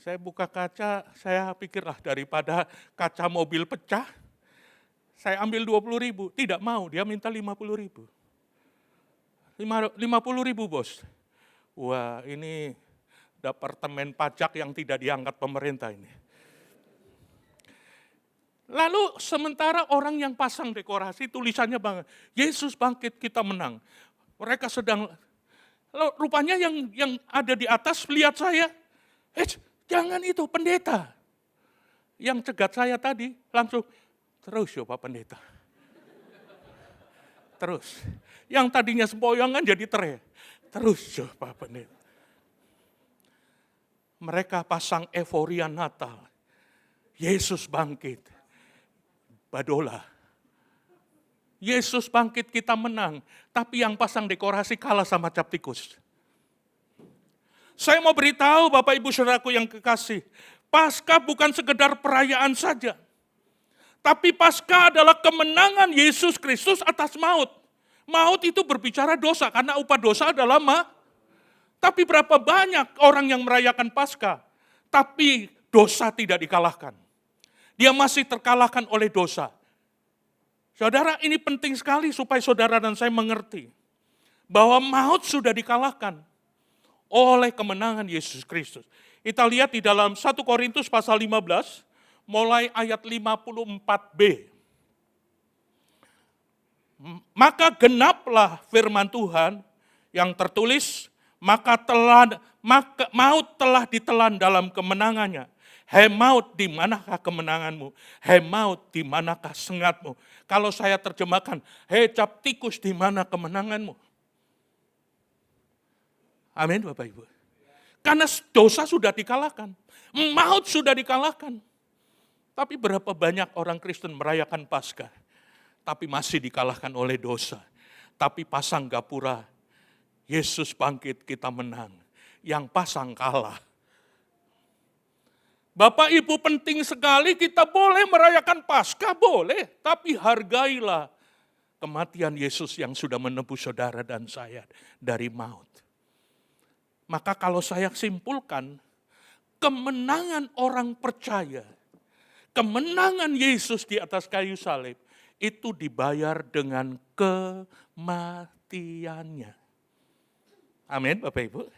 Saya buka kaca, saya pikirlah daripada kaca mobil pecah, saya ambil 20.000. Tidak mau, dia minta 50.000. 50.000 bos. Wah, ini departemen pajak yang tidak diangkat pemerintah ini. Lalu sementara orang yang pasang dekorasi tulisannya banget, Yesus bangkit kita menang. Mereka sedang, lalu rupanya yang ada di atas lihat saya, jangan itu pendeta. Yang cegat saya tadi langsung, terus ya Pak Pendeta. Terus. Yang tadinya sempoyongan jadi terus ya Pak Pendeta. Mereka pasang euforia Natal. Yesus bangkit. Badola. Yesus bangkit kita menang. Tapi yang pasang dekorasi kalah sama cap tikus. Saya mau beritahu Bapak Ibu Saudaraku yang kekasih. Paskah bukan sekedar perayaan saja. Tapi Paskah adalah kemenangan Yesus Kristus atas maut. Maut itu berbicara dosa, karena upah dosa adalah Tapi berapa banyak orang yang merayakan Paskah, tapi dosa tidak dikalahkan. Dia masih terkalahkan oleh dosa. Saudara, ini penting sekali supaya saudara dan saya mengerti. Bahwa maut sudah dikalahkan oleh kemenangan Yesus Kristus. Kita lihat di dalam 1 Korintus pasal 15, mulai ayat 54b. Maka genaplah firman Tuhan yang tertulis, maka maut telah ditelan dalam kemenangannya. Hai maut, di manakah kemenanganmu? Hai maut, di manakah sengatmu? Kalau saya terjemahkan, hai cap tikus, di mana kemenanganmu? Amin Bapak Ibu. Karena dosa sudah dikalahkan. Maut sudah dikalahkan. Tapi berapa banyak orang Kristen merayakan Paskah, tapi masih dikalahkan oleh dosa. Tapi pasang gapura, Yesus bangkit kita menang. Yang pasang kalah. Bapak Ibu, penting sekali kita boleh merayakan Paskah, boleh. Tapi hargailah kematian Yesus yang sudah menebus saudara dan saya dari maut. Maka kalau saya simpulkan, kemenangan orang percaya, kemenangan Yesus di atas kayu salib, itu dibayar dengan kematiannya. Amin, Bapak Ibu.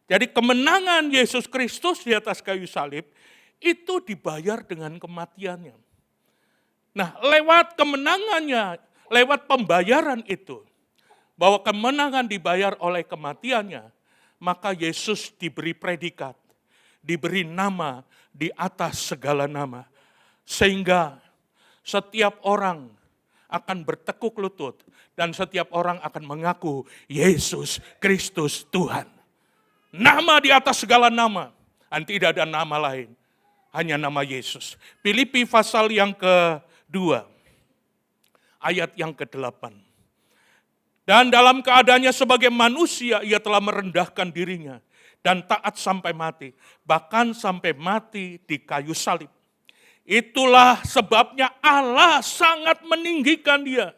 Jadi kemenangan Yesus Kristus di atas kayu salib itu dibayar dengan kematiannya. Nah, lewat kemenangannya, lewat pembayaran itu, bahwa kemenangan dibayar oleh kematiannya, maka Yesus diberi predikat, diberi nama di atas segala nama. Sehingga setiap orang akan bertekuk lutut dan setiap orang akan mengaku Yesus Kristus Tuhan. Nama di atas segala nama, dan tidak ada nama lain, hanya nama Yesus. Filipi pasal yang ke-2, ayat yang ke-8. Dan dalam keadaannya sebagai manusia, ia telah merendahkan dirinya dan taat sampai mati, bahkan sampai mati di kayu salib. Itulah sebabnya Allah sangat meninggikan dia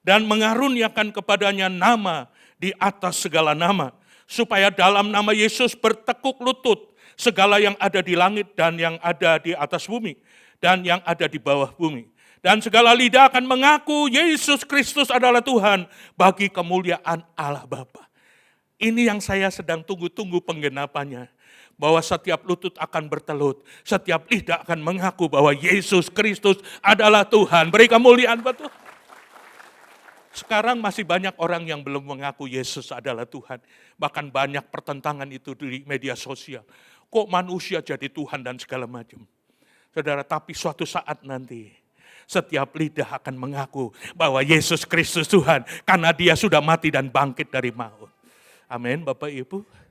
dan mengaruniakan kepadanya nama di atas segala nama, supaya dalam nama Yesus bertekuk lutut segala yang ada di langit dan yang ada di atas bumi dan yang ada di bawah bumi. Dan segala lidah akan mengaku Yesus Kristus adalah Tuhan bagi kemuliaan Allah Bapa. Ini yang saya sedang tunggu-tunggu penggenapannya. Bahwa setiap lutut akan bertelut, setiap lidah akan mengaku bahwa Yesus Kristus adalah Tuhan. Beri kemuliaan buat Tuhan. Sekarang masih banyak orang yang belum mengaku Yesus adalah Tuhan. Bahkan banyak pertentangan itu di media sosial. Kok manusia jadi Tuhan dan segala macam. Saudara, tapi suatu saat nanti setiap lidah akan mengaku bahwa Yesus Kristus Tuhan. Karena dia sudah mati dan bangkit dari maut. Amin, Bapak Ibu.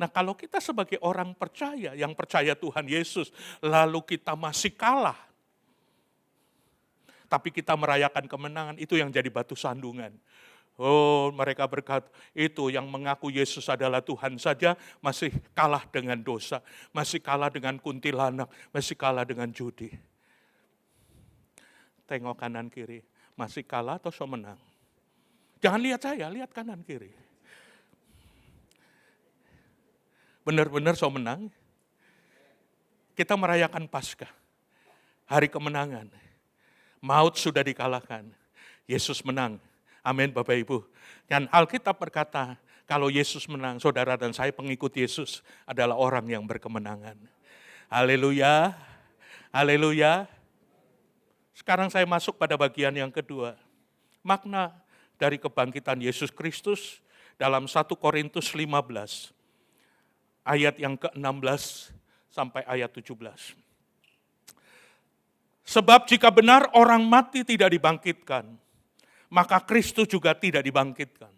Nah, kalau kita sebagai orang percaya, yang percaya Tuhan Yesus, lalu kita masih kalah. Tapi kita merayakan kemenangan, itu yang jadi batu sandungan. Oh, mereka berkata, itu yang mengaku Yesus adalah Tuhan saja masih kalah dengan dosa, masih kalah dengan kuntilanak, masih kalah dengan judi. Tengok kanan kiri, masih kalah atau so menang? Jangan lihat saya, lihat kanan kiri. Benar-benar so menang. Kita merayakan Paskah, hari kemenangan. Maut sudah dikalahkan, Yesus menang. Amin, Bapak Ibu. Dan Alkitab berkata, kalau Yesus menang, saudara dan saya pengikut Yesus adalah orang yang berkemenangan. Haleluya, haleluya. Sekarang saya masuk pada bagian yang kedua. Makna dari kebangkitan Yesus Kristus dalam 1 Korintus 15, ayat yang ke-16 sampai ayat 17. Sebab jika benar orang mati tidak dibangkitkan, maka Kristus juga tidak dibangkitkan.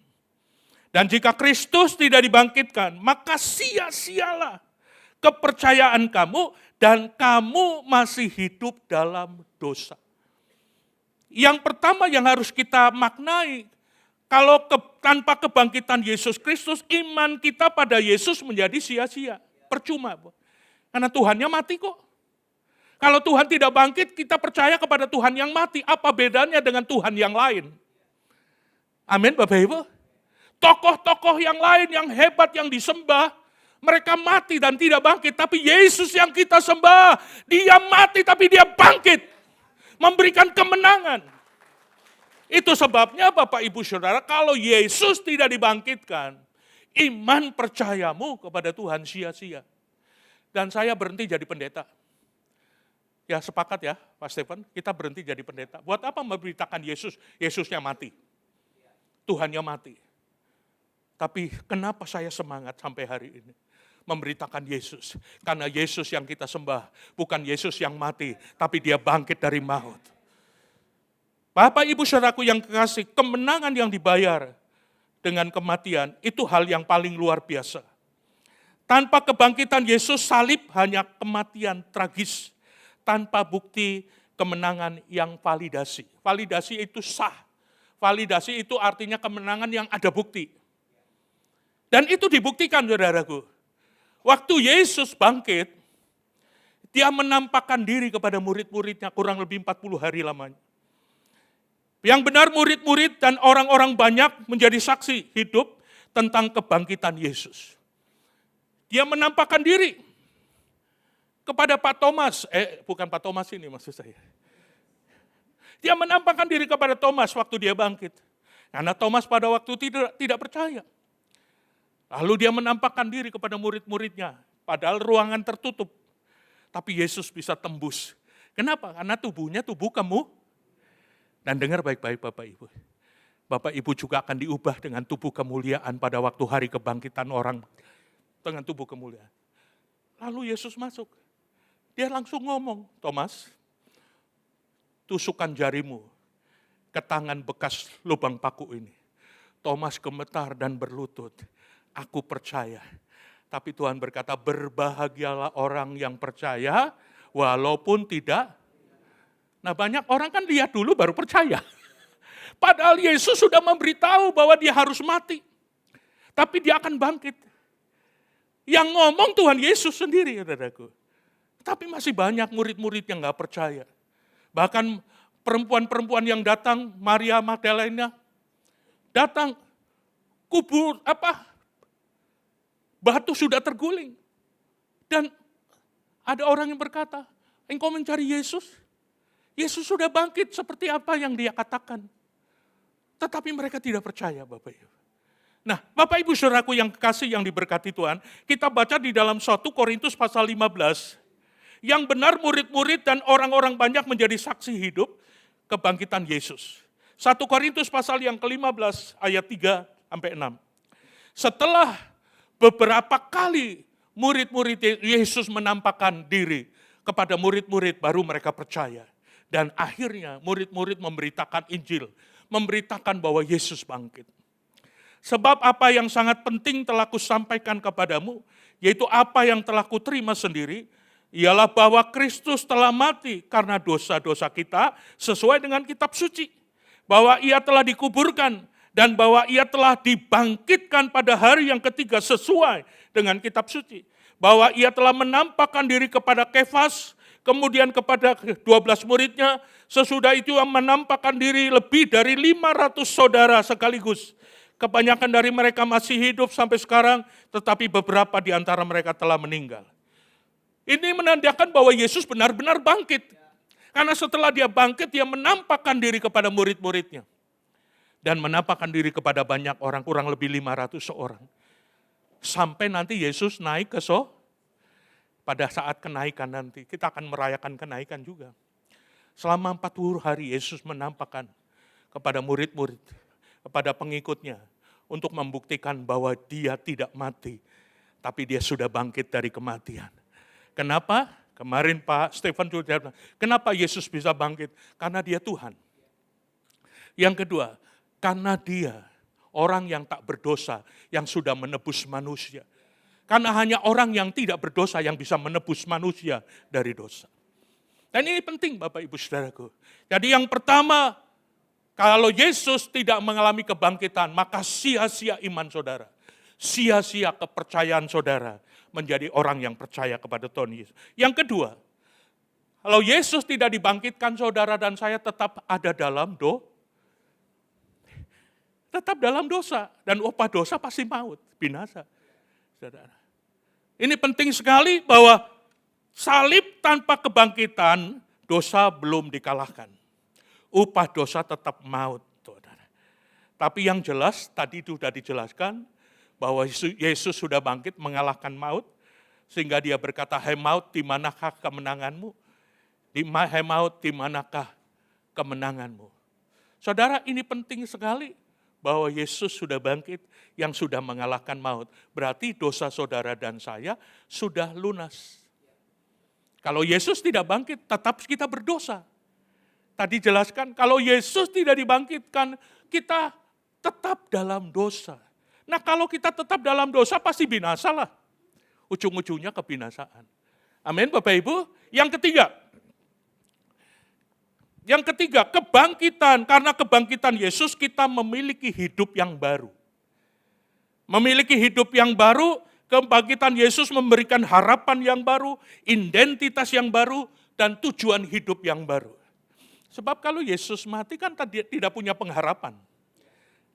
Dan jika Kristus tidak dibangkitkan, maka sia-sialah kepercayaan kamu dan kamu masih hidup dalam dosa. Yang pertama yang harus kita maknai, kalau tanpa kebangkitan Yesus Kristus, iman kita pada Yesus menjadi sia-sia, percuma. Karena Tuhannya mati kok. Kalau Tuhan tidak bangkit, kita percaya kepada Tuhan yang mati. Apa bedanya dengan Tuhan yang lain? Amin, Bapak Ibu. Tokoh-tokoh yang lain yang hebat yang disembah, mereka mati dan tidak bangkit. Tapi Yesus yang kita sembah, dia mati tapi dia bangkit. Memberikan kemenangan. Itu sebabnya Bapak Ibu Saudara, kalau Yesus tidak dibangkitkan, iman percayamu kepada Tuhan sia-sia. Dan saya berhenti jadi pendeta. Ya sepakat ya Pak Stephen, kita berhenti jadi pendeta. Buat apa memberitakan Yesus? Yesusnya mati. Tuhannya mati. Tapi kenapa saya semangat sampai hari ini? Memberitakan Yesus. Karena Yesus yang kita sembah, bukan Yesus yang mati, tapi dia bangkit dari maut. Bapak Ibu Saudaraku yang kekasih, kemenangan yang dibayar dengan kematian, itu hal yang paling luar biasa. Tanpa kebangkitan Yesus, salib hanya kematian tragis. Tanpa bukti kemenangan yang validasi. Validasi itu sah. Validasi itu artinya kemenangan yang ada bukti. Dan itu dibuktikan saudaraku. Waktu Yesus bangkit, dia menampakkan diri kepada murid-muridnya kurang lebih 40 hari lamanya. Yang benar murid-murid dan orang-orang banyak menjadi saksi hidup tentang kebangkitan Yesus. Dia menampakkan diri kepada Pak Thomas, bukan Pak Thomas ini maksud saya. Dia menampakkan diri kepada Thomas waktu dia bangkit. Karena Thomas pada waktu tidak percaya. Lalu dia menampakkan diri kepada murid-muridnya, padahal ruangan tertutup. Tapi Yesus bisa tembus. Kenapa? Karena tubuhnya tubuh kamu. Dan dengar baik-baik Bapak Ibu. Bapak Ibu juga akan diubah dengan tubuh kemuliaan pada waktu hari kebangkitan orang. Dengan tubuh kemuliaan. Lalu Yesus masuk. Dia langsung ngomong, Thomas, tusukkan jarimu ke tangan bekas lubang paku ini. Thomas gemetar dan berlutut. Aku percaya. Tapi Tuhan berkata, berbahagialah orang yang percaya walaupun tidak. Nah banyak orang kan lihat dulu baru percaya. Padahal Yesus sudah memberitahu bahwa dia harus mati. Tapi dia akan bangkit. Yang ngomong Tuhan Yesus sendiri, saudaraku. Tapi masih banyak murid-murid yang gak percaya. Bahkan perempuan-perempuan yang datang, Maria Magdalena, datang kubur batu sudah terguling. Dan ada orang yang berkata, engkau mencari Yesus? Yesus sudah bangkit seperti apa yang dia katakan. Tetapi mereka tidak percaya Bapak Ibu. Nah Bapak Ibu saudaraku yang kekasih yang diberkati Tuhan, kita baca di dalam 1 Korintus pasal 15, yang benar murid-murid dan orang-orang banyak menjadi saksi hidup kebangkitan Yesus. 1 Korintus pasal yang ke-15 ayat 3-6. Setelah beberapa kali murid-murid Yesus menampakkan diri kepada murid-murid, baru mereka percaya. Dan akhirnya murid-murid memberitakan Injil, memberitakan bahwa Yesus bangkit. Sebab apa yang sangat penting telah kusampaikan kepadamu, yaitu apa yang telah kuterima sendiri, ialah bahwa Kristus telah mati karena dosa-dosa kita sesuai dengan kitab suci. Bahwa ia telah dikuburkan dan bahwa ia telah dibangkitkan pada hari yang ketiga sesuai dengan kitab suci. Bahwa ia telah menampakkan diri kepada Kefas, kemudian kepada 12 muridnya, sesudah itu menampakkan diri lebih dari 500 saudara sekaligus. Kebanyakan dari mereka masih hidup sampai sekarang, tetapi beberapa di antara mereka telah meninggal. Ini menandakan bahwa Yesus benar-benar bangkit. Karena setelah dia bangkit, dia menampakkan diri kepada murid-muridnya. Dan menampakkan diri kepada banyak orang, kurang lebih 500 orang. Sampai nanti Yesus naik ke pada saat kenaikan nanti, kita akan merayakan kenaikan juga. Selama 40 hari Yesus menampakkan kepada murid-murid, kepada pengikutnya, untuk membuktikan bahwa dia tidak mati, tapi dia sudah bangkit dari kematian. Kenapa? Kemarin Pak Stephen juga bilang, kenapa Yesus bisa bangkit? Karena dia Tuhan. Yang kedua, karena dia orang yang tak berdosa, yang sudah menebus manusia. Karena hanya orang yang tidak berdosa yang bisa menebus manusia dari dosa. Dan ini penting Bapak Ibu Saudaraku. Jadi yang pertama, kalau Yesus tidak mengalami kebangkitan, maka sia-sia iman saudara. Sia-sia kepercayaan saudara menjadi orang yang percaya kepada Tuhan Yesus. Yang kedua, kalau Yesus tidak dibangkitkan, saudara dan saya tetap ada dalam dosa. Dan upah dosa pasti maut, binasa. Saudara. Ini penting sekali bahwa salib tanpa kebangkitan, dosa belum dikalahkan. Upah dosa tetap maut, saudara. Tapi yang jelas, tadi itu sudah dijelaskan, bahwa Yesus sudah bangkit mengalahkan maut, sehingga dia berkata, hai maut, di manakah kemenanganmu? Hai maut, di manakah kemenanganmu? Saudara, ini penting sekali, bahwa Yesus sudah bangkit, yang sudah mengalahkan maut. Berarti dosa saudara dan saya sudah lunas. Kalau Yesus tidak bangkit, tetap kita berdosa. Tadi jelaskan, kalau Yesus tidak dibangkitkan, kita tetap dalam dosa. Nah kalau kita tetap dalam dosa, pasti binasa lah. Ujung-ujungnya kebinasaan. Amin Bapak Ibu. Yang ketiga, kebangkitan. Karena kebangkitan Yesus, kita memiliki hidup yang baru. Memiliki hidup yang baru, kebangkitan Yesus memberikan harapan yang baru, identitas yang baru, dan tujuan hidup yang baru. Sebab kalau Yesus mati kan tidak punya pengharapan.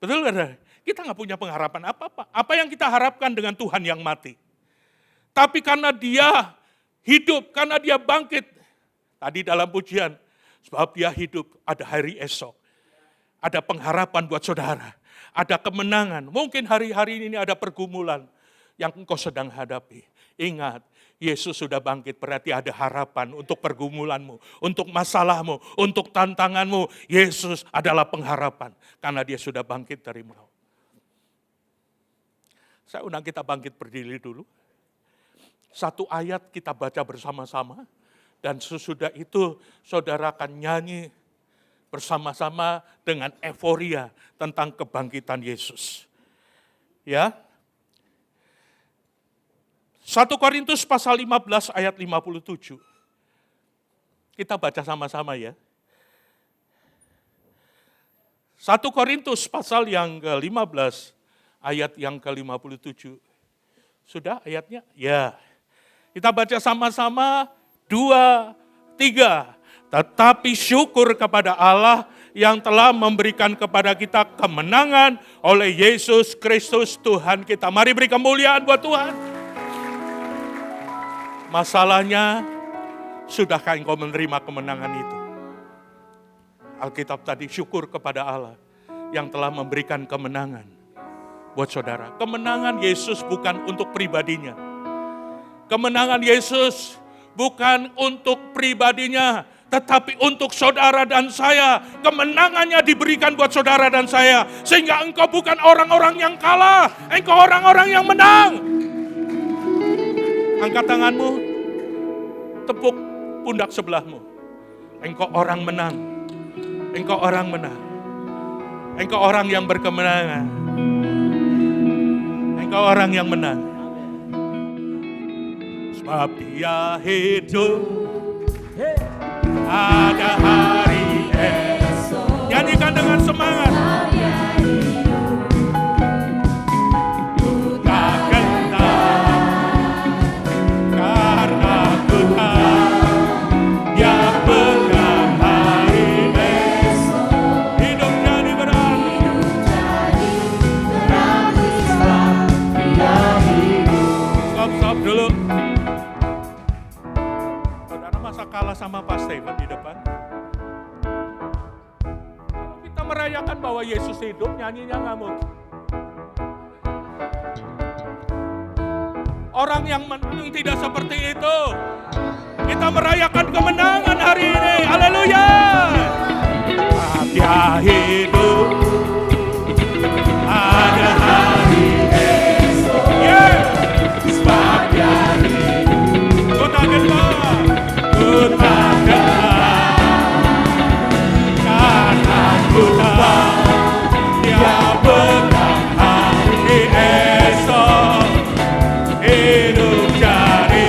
Betul kan? Kita nggak punya pengharapan apa-apa. Apa yang kita harapkan dengan Tuhan yang mati? Tapi karena dia hidup, karena dia bangkit. Tadi dalam pujian, sebab dia hidup, ada hari esok. Ada pengharapan buat saudara. ada kemenangan. Mungkin hari-hari ini ada pergumulan yang engkau sedang hadapi. Ingat, Yesus sudah bangkit, berarti ada harapan untuk pergumulanmu, untuk masalahmu, untuk tantanganmu. Yesus adalah pengharapan, karena dia sudah bangkit dari maut. Saya undang kita bangkit berdiri dulu. Satu ayat kita baca bersama-sama, dan sesudah itu saudara akan nyanyi bersama-sama dengan euforia tentang kebangkitan Yesus. Ya. 1 Korintus pasal 15 ayat 57. Kita baca sama-sama ya. 1 Korintus pasal yang ke-15 ayat yang ke-57. Sudah ayatnya? Ya. Kita baca sama-sama 2, 3. Tetapi syukur kepada Allah yang telah memberikan kepada kita kemenangan oleh Yesus Kristus Tuhan kita. Mari beri kemuliaan buat Tuhan. Masalahnya, sudahkah engkau menerima kemenangan itu? Alkitab tadi syukur kepada Allah yang telah memberikan kemenangan buat saudara. Kemenangan Yesus bukan untuk pribadinya. Kemenangan Yesus bukan untuk pribadinya, tetapi untuk saudara dan saya. Kemenangannya diberikan buat saudara dan saya. Sehingga engkau bukan orang-orang yang kalah, engkau orang-orang yang menang. Angkat tanganmu, tepuk pundak sebelahmu. Engkau orang menang. Engkau orang menang. Engkau orang yang berkemenangan. Engkau orang yang menang. Sebab dia hidup, ada hari esok. Nyanyikan dengan semangat. Kalah sama Pak Stephen di depan. Kalau kita merayakan bahwa Yesus hidup, nyanyinya nggak mungkin. Orang yang menang tidak seperti itu. Kita merayakan kemenangan hari ini. Haleluya. Dia hidup, ada hari esok. Sebab dia hidup. Kau tak kenal. Ku tak kenal, karena ku tahu dia menang hari esok. Hidup jadi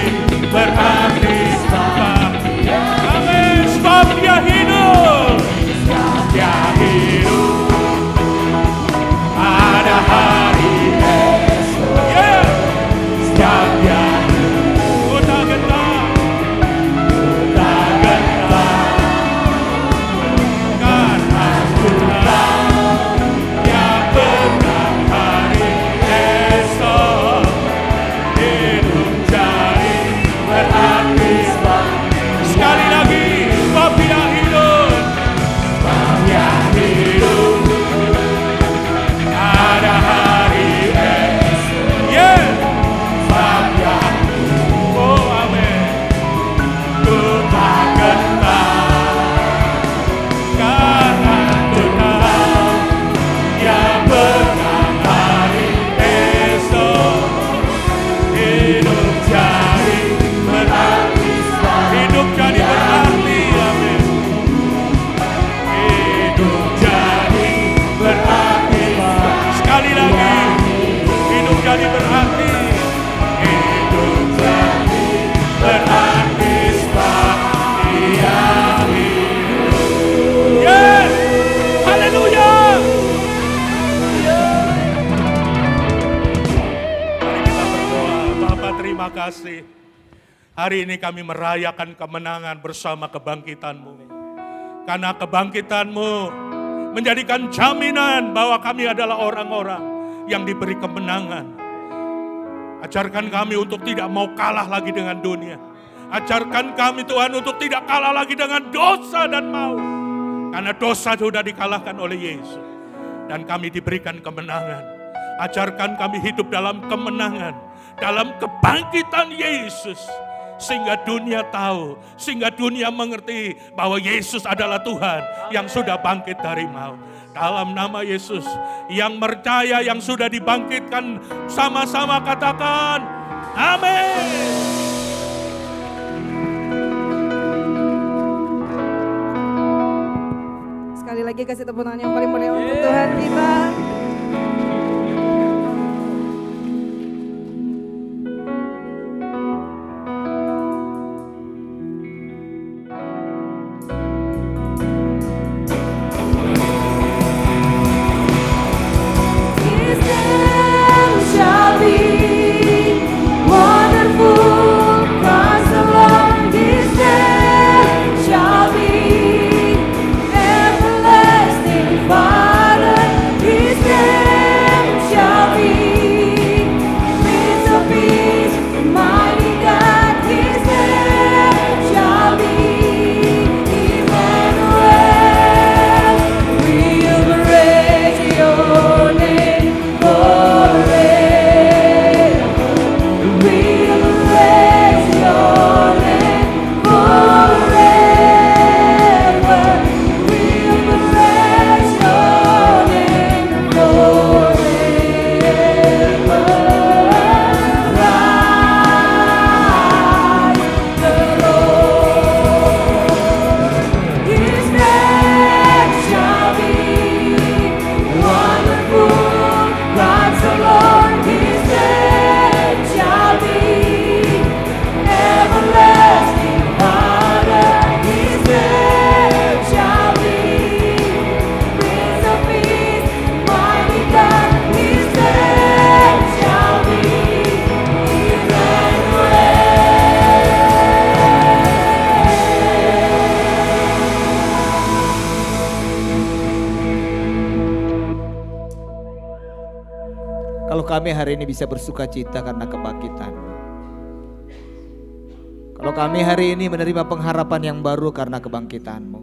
berarti sebab dia, amin, sebab dia hidup. Dia hidup, ada hari esok. Sebab dia hidup, ku tak kenal. Kasih. Hari ini kami merayakan kemenangan bersama kebangkitan-Mu. Karena kebangkitan-Mu menjadikan jaminan bahwa kami adalah orang-orang yang diberi kemenangan. Ajarkan kami untuk tidak mau kalah lagi dengan dunia. Ajarkan kami Tuhan untuk tidak kalah lagi dengan dosa dan maut. Karena dosa sudah dikalahkan oleh Yesus. dan kami diberikan kemenangan. Ajarkan kami hidup dalam kemenangan, dalam kebangkitan Yesus. Sehingga dunia tahu, sehingga dunia mengerti bahwa Yesus adalah Tuhan yang sudah bangkit dari maut. Dalam nama Yesus, yang percaya yang sudah dibangkitkan, sama-sama katakan, amin. Sekali lagi kasih tepuk tangan yang paling meriah untuk Tuhan kita. His name shall be wonderful, Christ the Lord. His name shall be everlasting Father. His name shall be Prince of Peace, mighty God. His name shall be Emmanuel. We'll praise your name forever. We'll praise your name forever. We'll praise your name forever. Rise the Lord. His name shall be wonderful, Christ the Lord. His name shall be everlasting Father. His name shall be Prince of Peace, mighty God. His name shall be Kalau kami hari ini bisa bersuka cita karena kebangkitan. Kalau kami hari ini menerima pengharapan yang baru karena kebangkitan-Mu.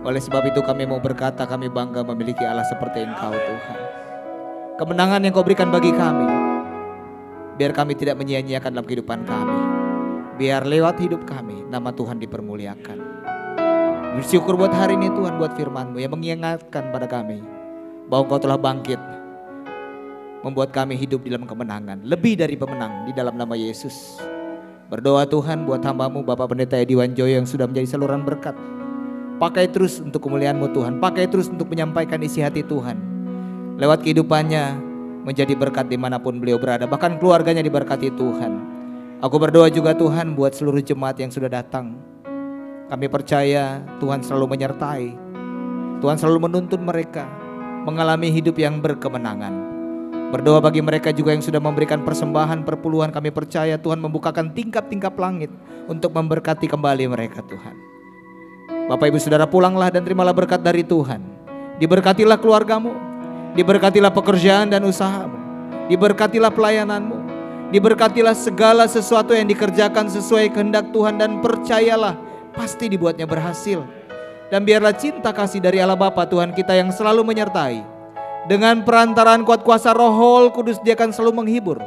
Oleh sebab itu kami mau berkata kami bangga memiliki Allah seperti Engkau Tuhan. Kemenangan yang Kau berikan bagi kami, biar kami tidak menyia-nyiakan dalam kehidupan kami. Biar lewat hidup kami nama Tuhan dipermuliakan. Bersyukur buat hari ini Tuhan, buat firman-Mu yang mengingatkan pada kami bahwa Engkau telah bangkit, membuat kami hidup di dalam kemenangan, lebih dari pemenang, di dalam nama Yesus. Berdoa Tuhan buat hamba-Mu Bapak Pendeta Edi Wanjoyo yang sudah menjadi saluran berkat. Pakai terus untuk kemuliaan-Mu Tuhan, pakai terus untuk menyampaikan isi hati Tuhan. Lewat kehidupannya menjadi berkat dimanapun beliau berada, bahkan keluarganya diberkati Tuhan. Aku berdoa juga Tuhan buat seluruh jemaat yang sudah datang. Kami percaya Tuhan selalu menyertai, Tuhan selalu menuntun mereka mengalami hidup yang berkemenangan. Berdoa bagi mereka juga yang sudah memberikan persembahan perpuluhan. Kami percaya Tuhan membukakan tingkap-tingkap langit untuk memberkati kembali mereka Tuhan. Bapak Ibu Saudara, pulanglah dan terimalah berkat dari Tuhan. Diberkatilah keluargamu, diberkatilah pekerjaan dan usahamu, diberkatilah pelayananmu, diberkatilah segala sesuatu yang dikerjakan sesuai kehendak Tuhan, dan percayalah pasti dibuatnya berhasil. Dan biarlah cinta kasih dari Allah Bapa Tuhan kita yang selalu menyertai, dengan perantaraan kuat kuasa Roh Kudus, Dia akan selalu menghibur,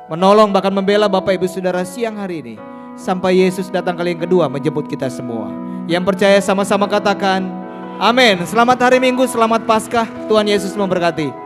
menolong, bahkan membela Bapak Ibu Saudara siang hari ini, sampai Yesus datang kali yang kedua menjemput kita semua. Yang percaya sama-sama katakan amin. Selamat hari Minggu, selamat Paskah, Tuhan Yesus memberkati.